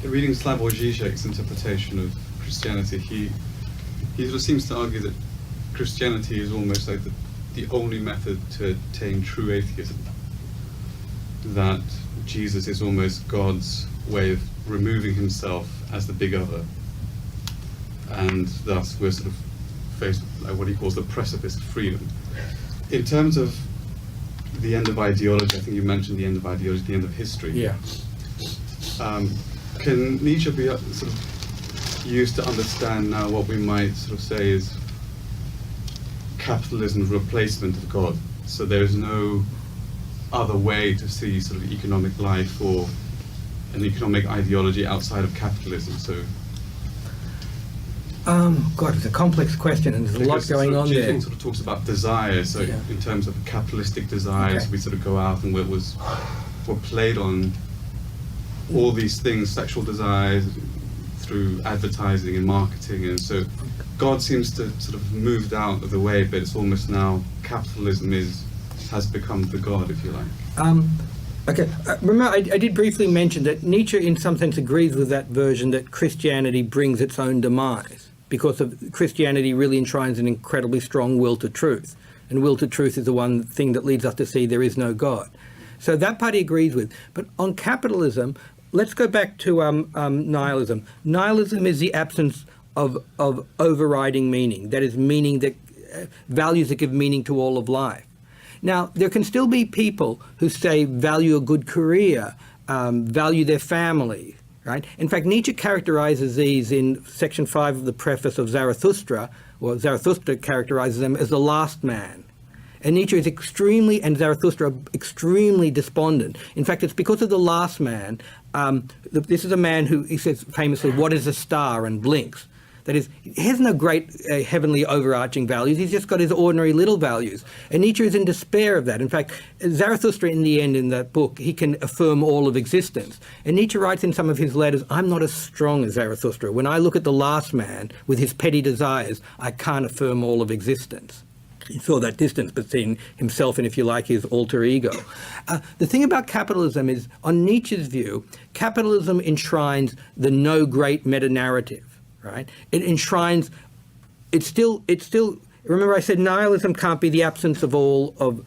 In reading Slavoj Žižek's interpretation of Christianity, he sort of seems to argue that Christianity is almost like the the only method to attain true atheism. That Jesus is almost God's way of removing himself as the big other, and thus we're sort of faced with what he calls the precipice of freedom. In terms of the end of ideology, I think you mentioned the end of ideology, the end of history. Yeah. Can Nietzsche be sort of used to understand now what we might sort of say is capitalism's replacement of God? So there's no other way to see sort of economic life or an economic ideology outside of capitalism. So God, it's a complex question, and there's a lot going on there. Nietzsche sort of talks about desire. So Yeah. in terms of capitalistic desires, Okay. we sort of go out and we're played on all these things, sexual desires, through advertising and marketing, and so God seems to sort of moved out of the way, but it's almost now capitalism has become the God, if you like. Okay, remember I did briefly mention that Nietzsche in some sense agrees with that version that Christianity brings its own demise, because of Christianity really enshrines an incredibly strong will to truth, and will to truth is the one thing that leads us to see there is no God. So that part he agrees with. But on capitalism, let's go back to nihilism. Nihilism is the absence of overriding meaning. That is, meaning that values that give meaning to all of life. Now, there can still be people who say value a good career, value their family, right? In fact, Nietzsche characterizes these in section 5 of the preface of Zarathustra, or Zarathustra characterizes them as the last man. And Nietzsche is and Zarathustra are extremely despondent. In fact, it's because of the last man. This is a man who, he says famously, what is a star, and blinks. That is, he has no great heavenly overarching values. He's just got his ordinary little values. And Nietzsche is in despair of that. In fact, Zarathustra, in the end, in that book, he can affirm all of existence. And Nietzsche writes in some of his letters, I'm not as strong as Zarathustra. When I look at the last man with his petty desires, I can't affirm all of existence. He saw that distance between himself and, if you like, his alter ego. The thing about capitalism is, on Nietzsche's view, capitalism enshrines the no great meta-narrative. Right? It enshrines. It's still. Remember, I said nihilism can't be the absence of all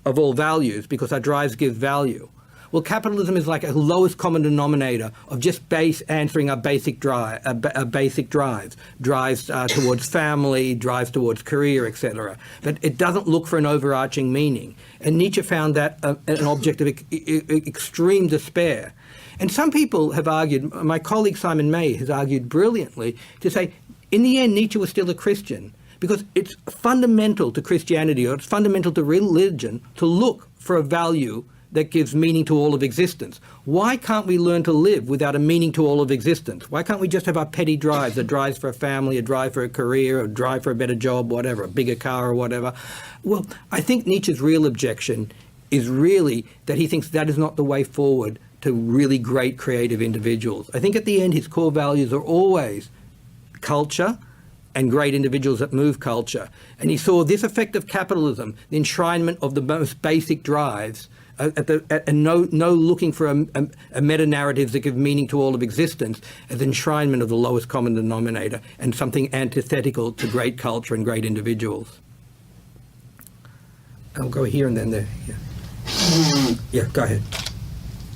values, because our drives give value. Well, capitalism is like a lowest common denominator of just answering our basic drives, drives towards family, drives towards career, etc. But it doesn't look for an overarching meaning. And Nietzsche found that an object of extreme despair. And some people have argued, my colleague Simon May has argued brilliantly, to say, in the end, Nietzsche was still a Christian, because it's fundamental to Christianity, or it's fundamental to religion, to look for a value that gives meaning to all of existence. Why can't we learn to live without a meaning to all of existence? Why can't we just have our petty drives, a drive for a family, a drive for a career, a drive for a better job, whatever, a bigger car or whatever? Well, I think Nietzsche's real objection is really that he thinks that is not the way forward to really great creative individuals. I think at the end his core values are always culture and great individuals that move culture. And he saw this effect of capitalism, the enshrinement of the most basic drives, and no looking for a meta-narratives that give meaning to all of existence, as enshrinement of the lowest common denominator and something antithetical to great culture and great individuals. I'll go here and then there. Yeah, go ahead.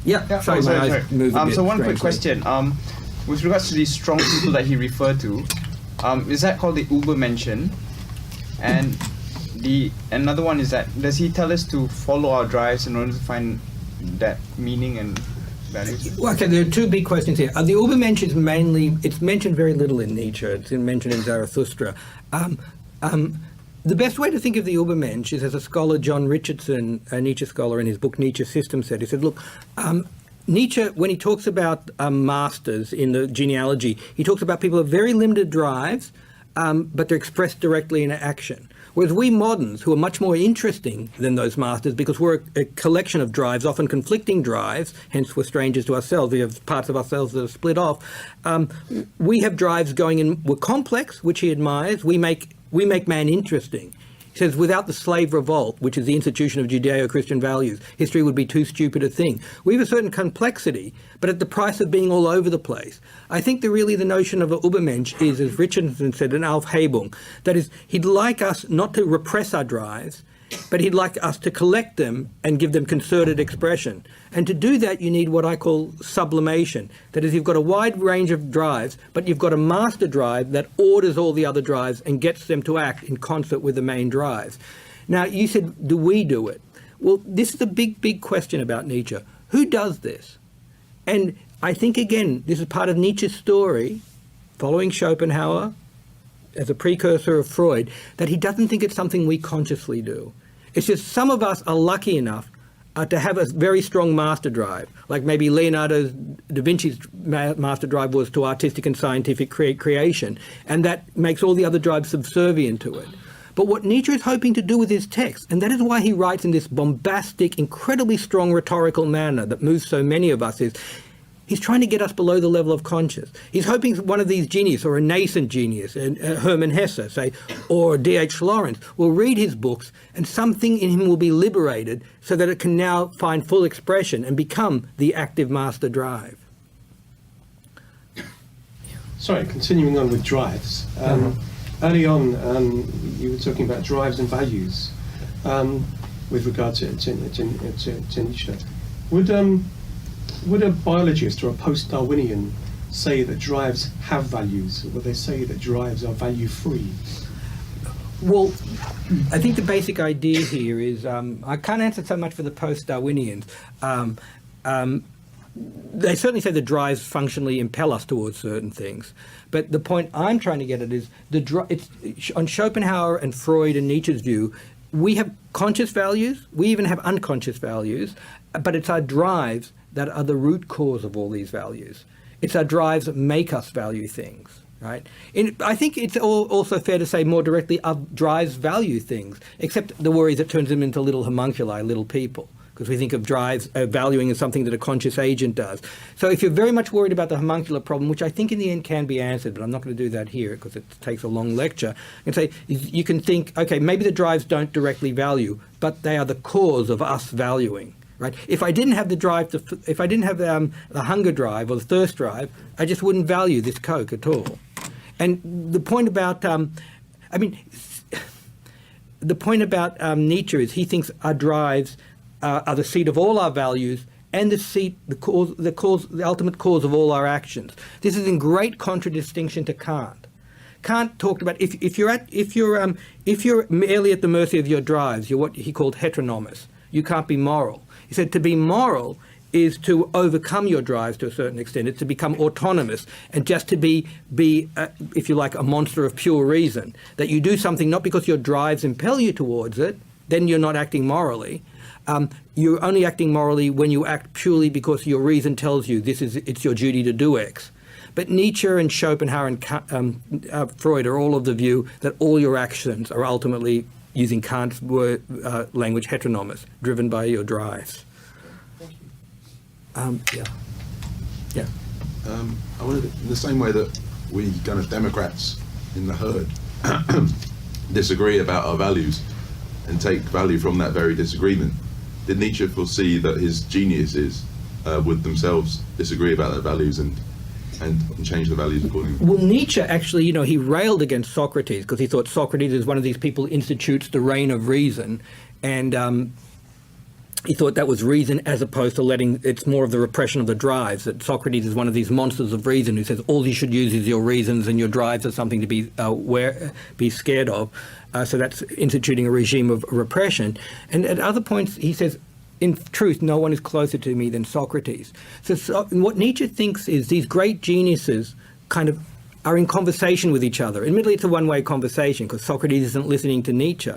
Yeah, sorry, my eyes moved a bit so one quick strangely. question. With regards to these strong people that he referred to, is that called the Übermenschen? And another one is that, does he tell us to follow our drives in order to find that meaning and values? Well, okay, there are two big questions here. The Übermensch is mainly, it's mentioned very little in Nietzsche. It's mentioned in Zarathustra. The best way to think of the Übermensch is, as a scholar, John Richardson, a Nietzsche scholar, in his book Nietzsche System said, he said, look, Nietzsche, when he talks about masters in the genealogy, he talks about people with very limited drives, but they're expressed directly in action. Whereas we moderns, who are much more interesting than those masters, because we're a collection of drives, often conflicting drives, hence we're strangers to ourselves, we have parts of ourselves that are split off, we have drives going in, we're complex, which he admires, we make man interesting. He says, without the slave revolt, which is the institution of Judeo-Christian values, history would be too stupid a thing. We have a certain complexity, but at the price of being all over the place. I think the notion of an Übermensch is, as Richardson said, an Aufhebung. That is, he'd like us not to repress our drives but he'd like us to collect them and give them concerted expression. And to do that, you need what I call sublimation. That is, you've got a wide range of drives, but you've got a master drive that orders all the other drives and gets them to act in concert with the main drives. Now, you said, do we do it? Well, this is a big, big question about Nietzsche. Who does this? And I think, again, this is part of Nietzsche's story, following Schopenhauer, as a precursor of Freud, that he doesn't think it's something we consciously do. It's just some of us are lucky enough to have a very strong master drive, like maybe Leonardo da Vinci's master drive was to artistic and scientific creation, and that makes all the other drives subservient to it. But what Nietzsche is hoping to do with his text, and that is why he writes in this bombastic, incredibly strong rhetorical manner that moves so many of us, is he's trying to get us below the level of conscious. He's hoping one of these geniuses, or a nascent genius, Hermann Hesse, say, or D.H. Lawrence, will read his books and something in him will be liberated so that it can now find full expression and become the active master drive. Sorry, continuing on with drives. Early on, you were talking about drives and values with regard to Nietzsche. Would a biologist or a post-Darwinian say that drives have values, or would they say that drives are value-free? Well, I think the basic idea here is, I can't answer so much for the post-Darwinians. They certainly say the drives functionally impel us towards certain things. But the point I'm trying to get at is, on Schopenhauer and Freud and Nietzsche's view, we have conscious values, we even have unconscious values, but it's our drives that are the root cause of all these values. It's our drives that make us value things, right? I think it's also fair to say more directly, our drives value things, except the worry that turns them into little homunculi, little people, because we think of drives valuing as something that a conscious agent does. So if you're very much worried about the homuncular problem, which I think in the end can be answered, but I'm not going to do that here because it takes a long lecture, and say you can think, okay, maybe the drives don't directly value, but they are the cause of us valuing. Right? If I didn't have the drive, if I didn't have the hunger drive or the thirst drive, I just wouldn't value this Coke at all. And the point about, the point about Nietzsche is he thinks our drives are the seat of all our values and the ultimate cause of all our actions. This is in great contradistinction to Kant. Kant talked about if you're merely at the mercy of your drives, you're what he called heteronomous. You can't be moral. He said to be moral is to overcome your drives to a certain extent. It's to become autonomous and just to be if you like, a monster of pure reason. That you do something not because your drives impel you towards it, then you're not acting morally. You're only acting morally when you act purely because your reason tells you it's your duty to do X. But Nietzsche and Schopenhauer and Freud are all of the view that all your actions are ultimately, using Kant's language, heteronomous, driven by your drives. Thank you. Yeah. I wanted, in the same way that we kind of Democrats in the herd disagree about our values and take value from that very disagreement, did Nietzsche foresee that his geniuses would themselves disagree about their values and change the values accordingly? Well, Nietzsche actually, he railed against Socrates because he thought Socrates is one of these people who institutes the reign of reason, and he thought that was reason as opposed to it's more of the repression of the drives, that Socrates is one of these monsters of reason who says all you should use is your reasons and your drives are something to be scared of. So that's instituting a regime of repression. And at other points he says, in truth, no one is closer to me than Socrates. So what Nietzsche thinks is these great geniuses kind of are in conversation with each other. Admittedly, it's a one-way conversation because Socrates isn't listening to Nietzsche.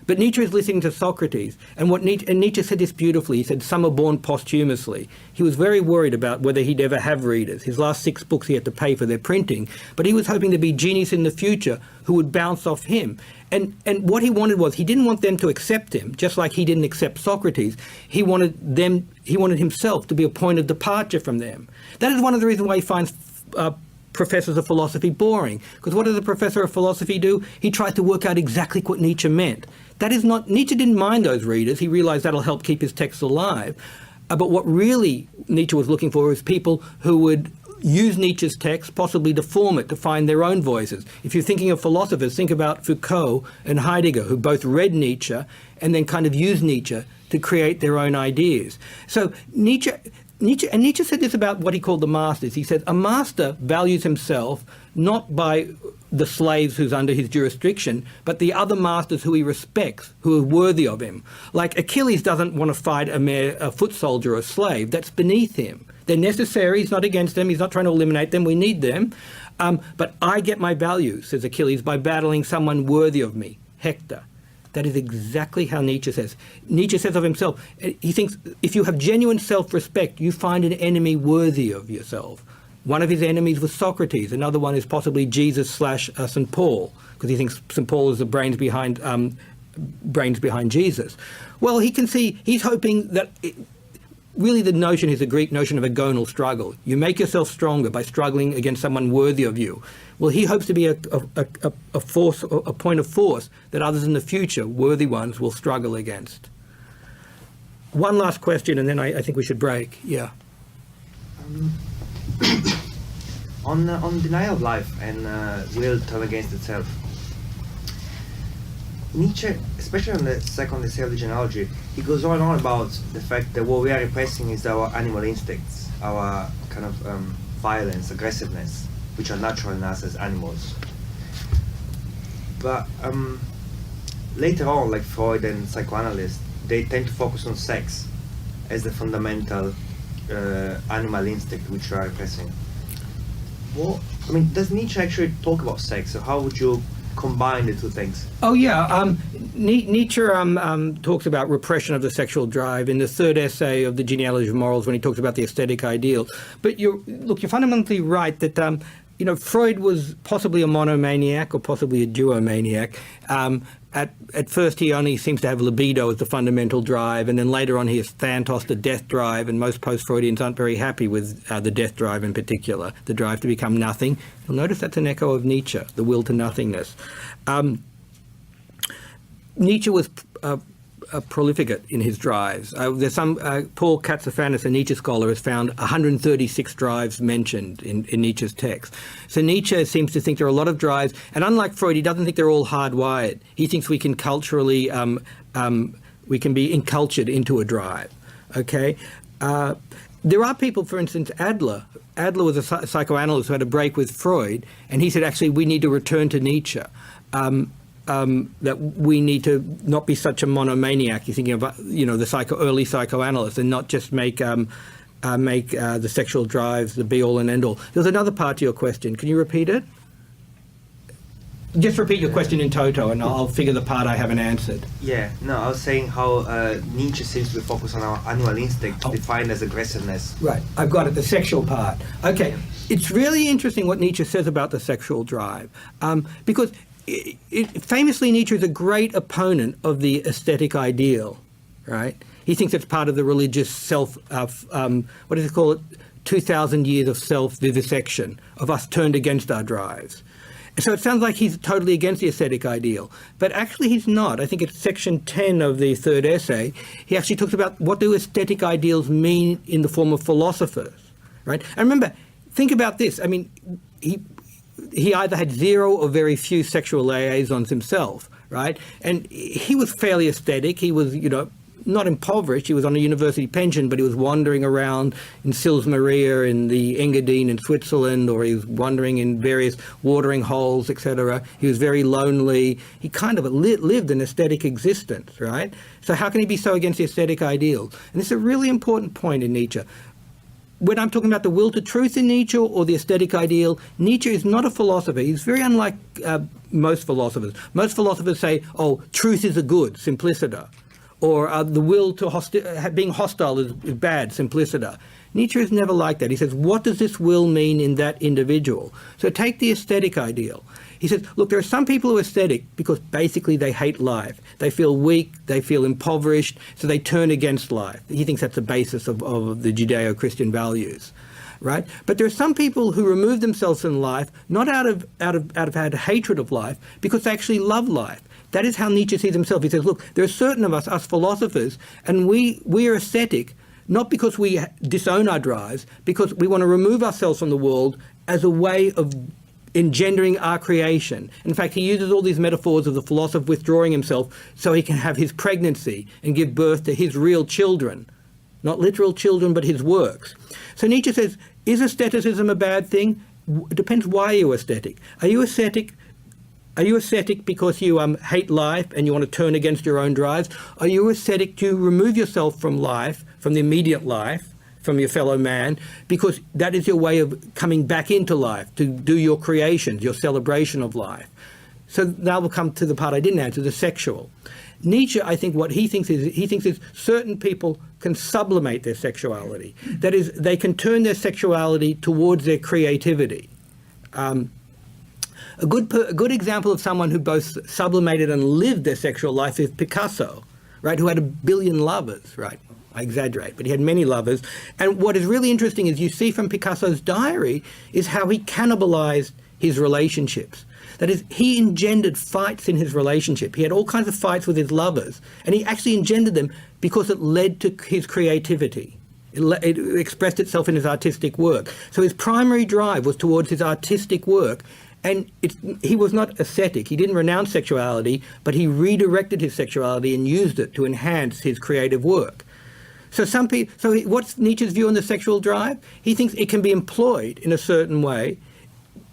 But Nietzsche is listening to Socrates. And Nietzsche said this beautifully. He said, some are born posthumously. He was very worried about whether he'd ever have readers. His last 6 books he had to pay for their printing. But he was hoping to be genius in the future who would bounce off him. And what he wanted was, he didn't want them to accept him, just like he didn't accept Socrates. He wanted himself to be a point of departure from them. That is one of the reasons why he finds professors of philosophy boring. Because what does a professor of philosophy do? He tries to work out exactly what Nietzsche meant. That is not, Nietzsche didn't mind those readers. He realized that'll help keep his texts alive. But what really Nietzsche was looking for was people who would use Nietzsche's text, possibly deform it to find their own voices. If you're thinking of philosophers, think about Foucault and Heidegger, who both read Nietzsche and then kind of used Nietzsche to create their own ideas. So Nietzsche said this about what he called the masters. He said, a master values himself not by the slaves who's under his jurisdiction, but the other masters who he respects, who are worthy of him. Like Achilles doesn't want to fight a foot soldier or a slave. That's beneath him. They're necessary. He's not against them. He's not trying to eliminate them. We need them. But I get my value, says Achilles, by battling someone worthy of me, Hector. That is exactly how Nietzsche says. Nietzsche says of himself, he thinks if you have genuine self-respect, you find an enemy worthy of yourself. One of his enemies was Socrates. Another one is possibly Jesus / St. Paul, because he thinks St. Paul is the brains behind Jesus. Well, he can see, he's hoping that really the notion is the Greek notion of a gonal struggle. You make yourself stronger by struggling against someone worthy of you. Well, he hopes to be a force, a point of force that others in the future, worthy ones, will struggle against. One last question, and then I think we should break. Yeah. On denial of life and will turn against itself. Nietzsche, especially on the second essay genealogy, he goes on and on about the fact that what we are repressing is our animal instincts, our kind of violence, aggressiveness, which are natural in us as animals. But later on, like Freud and psychoanalysts, they tend to focus on sex as the fundamental animal instinct which we are repressing. Well, I mean, does Nietzsche actually talk about sex, or how would you combine the two things? Oh yeah, Nietzsche talks about repression of the sexual drive in the third essay of the Genealogy of Morals when he talks about the aesthetic ideal. But you're fundamentally right that Freud was possibly a monomaniac or possibly a duomaniac. At first he only seems to have libido as the fundamental drive, and then later on he has Thantos, the death drive, and most post-Freudians aren't very happy with the death drive in particular, the drive to become nothing. You'll notice that's an echo of Nietzsche, the will to nothingness. Nietzsche was prolific in his drives. There's some Paul Katsafanis, a Nietzsche scholar, has found 136 drives mentioned in Nietzsche's text. So Nietzsche seems to think there are a lot of drives, and unlike Freud, he doesn't think they're all hardwired. He thinks we can culturally, we can be encultured into a drive. Okay, there are people, for instance, Adler. Adler was a psychoanalyst who had a break with Freud, and he said actually we need to return to Nietzsche. That we need to not be such a monomaniac. You're thinking about, the early psychoanalysts, and not just make the sexual drives the be-all and end-all. There's another part to your question. Can you repeat it? Just repeat your question in toto, and I'll figure the part I haven't answered. Yeah, no, I was saying how Nietzsche seems to be focused on our animal instinct, defined as aggressiveness. Right, I've got it, the sexual part. Okay, it's really interesting what Nietzsche says about the sexual drive, because famously, Nietzsche is a great opponent of the aesthetic ideal, right? He thinks it's part of the religious self, what does he call it? 2,000 years of self-vivisection, of us turned against our drives. So it sounds like he's totally against the aesthetic ideal, but actually he's not. I think it's section 10 of the third essay. He actually talks about what do aesthetic ideals mean in the form of philosophers, right? And remember, think about this. I mean, he either had zero or very few sexual liaisons himself, right? And he was fairly aesthetic. He was, not impoverished. He was on a university pension, but he was wandering around in Sils Maria in the Engadine in Switzerland, or he was wandering in various watering holes, etc. He was very lonely. He kind of lived an aesthetic existence, right? So how can he be so against the aesthetic ideals? And this is a really important point in Nietzsche. When I'm talking about the will to truth in Nietzsche or the aesthetic ideal, Nietzsche is not a philosopher. He's very unlike most philosophers. Most philosophers say, truth is a good, simpliciter. Or the will to being hostile is bad, simpliciter. Nietzsche is never like that. He says, what does this will mean in that individual? So take the aesthetic ideal. He says, look, there are some people who are aesthetic because basically they hate life. They feel weak, they feel impoverished, so they turn against life. He thinks that's the basis of the Judeo-Christian values, right? But there are some people who remove themselves from life, not out of hatred of life, because they actually love life. That is how Nietzsche sees himself. He says, look, there are certain of us philosophers, and we are aesthetic not because we disown our drives, because we want to remove ourselves from the world as a way of engendering our creation. In fact, he uses all these metaphors of the philosopher withdrawing himself so he can have his pregnancy and give birth to his real children. Not literal children, but his works. So Nietzsche says, is aestheticism a bad thing? It depends why you're aesthetic. Are you aesthetic because you hate life and you want to turn against your own drives? Are you aesthetic to remove yourself from life, from the immediate life, from your fellow man, because that is your way of coming back into life, to do your creations, your celebration of life? So now we'll come to the part I didn't answer, the sexual. Nietzsche, I think what he thinks is certain people can sublimate their sexuality. That is, they can turn their sexuality towards their creativity. A good example of someone who both sublimated and lived their sexual life is Picasso, right, who had 1 billion lovers, right? I exaggerate, but he had many lovers. And what is really interesting is you see from Picasso's diary is how he cannibalized his relationships. That is, he engendered fights in his relationship. He had all kinds of fights with his lovers, and he actually engendered them because it led to his creativity. It expressed itself in his artistic work. So his primary drive was towards his artistic work, and he was not ascetic. He didn't renounce sexuality, but he redirected his sexuality and used it to enhance his creative work. So what's Nietzsche's view on the sexual drive? He thinks it can be employed in a certain way.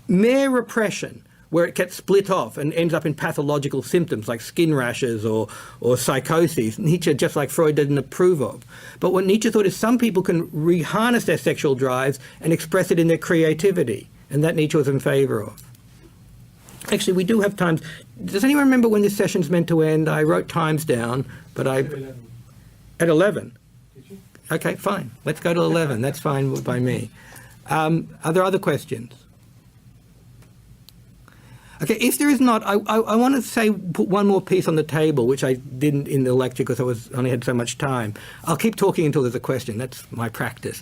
Mere repression, where it gets split off and ends up in pathological symptoms like skin rashes or psychoses, Nietzsche, just like Freud, didn't approve of. But what Nietzsche thought is some people can reharness their sexual drives and express it in their creativity, and that Nietzsche was in favour of. Actually, we do have times. Does anyone remember when this session's meant to end? I wrote times down, but at 11. Did you? Okay, fine. Let's go to 11. That's fine by me. Are there other questions? Okay, if there is not, I want to put one more piece on the table, which I didn't in the lecture because I only had so much time. I'll keep talking until there's a question. That's my practice.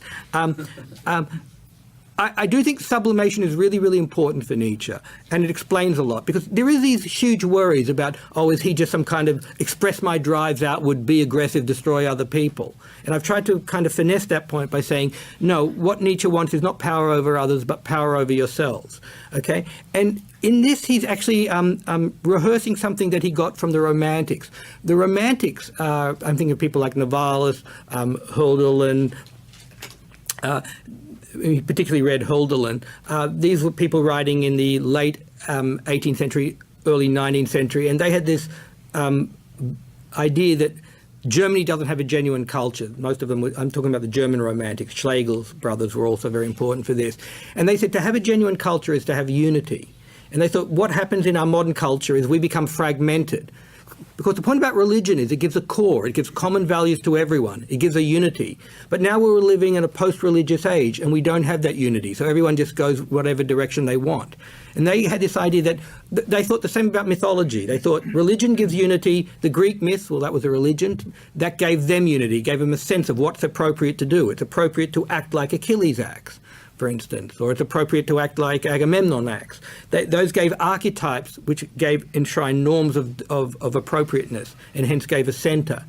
I do think sublimation is really, really important for Nietzsche, and it explains a lot, because there is these huge worries about, is he just some kind of express my drives outward, be aggressive, destroy other people? And I've tried to kind of finesse that point by saying, no, what Nietzsche wants is not power over others, but power over yourselves, okay? And in this, he's actually rehearsing something that he got from the Romantics. The Romantics, I'm thinking of people like Novalis, Hölderlin, he particularly read Hölderlin. These were people writing in the late 18th century, early 19th century, and they had this idea that Germany doesn't have a genuine culture. Most of them, I'm talking about the German Romantics. Schlegel's brothers were also very important for this. And they said to have a genuine culture is to have unity. And they thought what happens in our modern culture is we become fragmented. Because the point about religion is it gives a core, it gives common values to everyone, it gives a unity. But now we're living in a post-religious age and we don't have that unity, so everyone just goes whatever direction they want. And they had this idea that they thought the same about mythology. They thought religion gives unity, the Greek myth, well, that was a religion, that gave them unity, gave them a sense of what's appropriate to do. It's appropriate to act like Achilles acts, for instance, or it's appropriate to act like Agamemnon acts. Those gave archetypes which gave enshrined norms of appropriateness and hence gave a centre.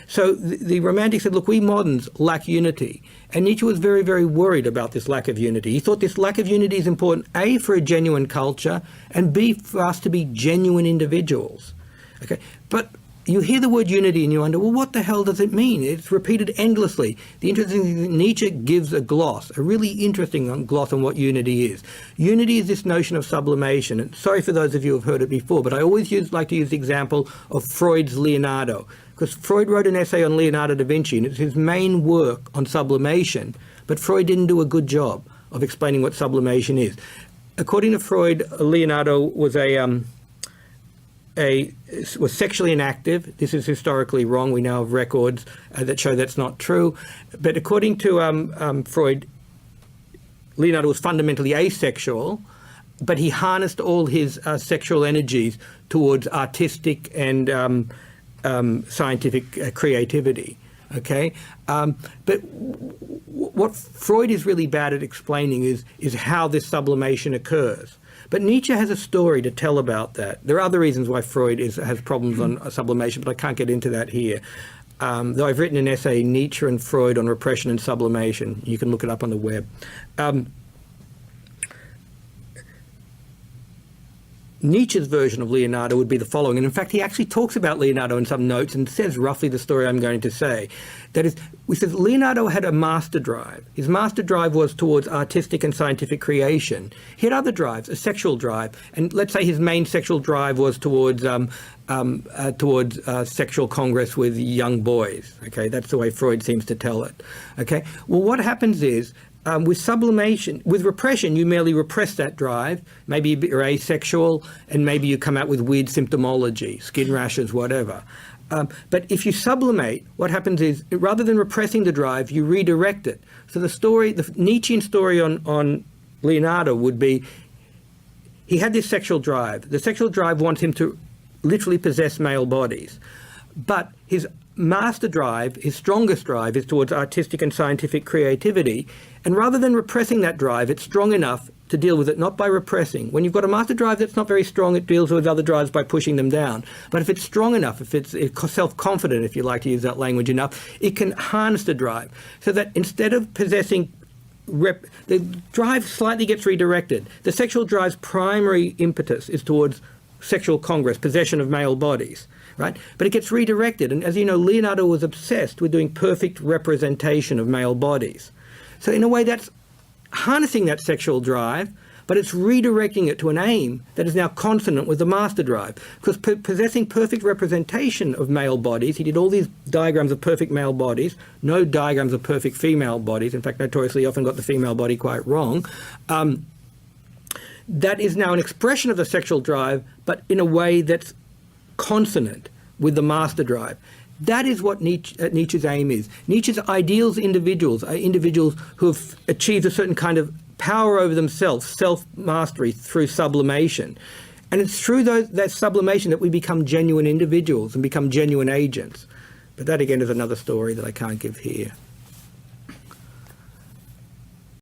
So the Romantics said, look, we moderns lack unity. And Nietzsche was very, very worried about this lack of unity. He thought this lack of unity is important, A, for a genuine culture, and B, for us to be genuine individuals. Okay, but you hear the word unity and you wonder, well, what the hell does it mean? It's repeated endlessly. The interesting thing is Nietzsche gives a gloss, a really interesting gloss on what unity is. Unity is this notion of sublimation. And sorry for those of you who have heard it before, but I always like to use the example of Freud's Leonardo, because Freud wrote an essay on Leonardo da Vinci, and it's his main work on sublimation, but Freud didn't do a good job of explaining what sublimation is. According to Freud, Leonardo was was sexually inactive. This is historically wrong. We now have records that show that's not true. But according to Freud, Leonardo was fundamentally asexual, but he harnessed all his sexual energies towards artistic and scientific creativity. Okay, but what Freud is really bad at explaining is how this sublimation occurs. But Nietzsche has a story to tell about that. There are other reasons why Freud has problems on sublimation, but I can't get into that here. though I've written an essay, Nietzsche and Freud on repression and sublimation. You can look it up on the web. Nietzsche's version of Leonardo would be the following, and in fact he actually talks about Leonardo in some notes and says roughly the story I'm going to say. That is, we said Leonardo had a master drive. His master drive was towards artistic and scientific creation. He had other drives, a sexual drive, and let's say his main sexual drive was towards sexual congress with young boys. Okay, that's the way Freud seems to tell it. Okay, well what happens is, with sublimation, with repression, you merely repress that drive. Maybe you're asexual, and maybe you come out with weird symptomology, skin rashes, whatever. But if you sublimate, what happens is, rather than repressing the drive, you redirect it. So the story, the Nietzschean story on Leonardo would be, he had this sexual drive. The sexual drive wants him to literally possess male bodies. But his master drive, his strongest drive, is towards artistic and scientific creativity. And rather than repressing that drive, it's strong enough to deal with it, not by repressing. When you've got a master drive that's not very strong, it deals with other drives by pushing them down. But if it's strong enough, if it's self-confident, if you like to use that language enough, it can harness the drive. So that instead of possessing the drive slightly gets redirected. The sexual drive's primary impetus is towards sexual congress, possession of male bodies. Right? But it gets redirected, and as you know, Leonardo was obsessed with doing perfect representation of male bodies. So in a way that's harnessing that sexual drive, but it's redirecting it to an aim that is now consonant with the master drive. Because possessing perfect representation of male bodies, he did all these diagrams of perfect male bodies, no diagrams of perfect female bodies, in fact notoriously often got the female body quite wrong. That is now an expression of the sexual drive, but in a way that's consonant with the master drive. That is what Nietzsche's aim is. Nietzsche's ideals individuals are individuals who have achieved a certain kind of power over themselves, self-mastery through sublimation. And it's through that sublimation that we become genuine individuals and become genuine agents. But that again is another story that I can't give here.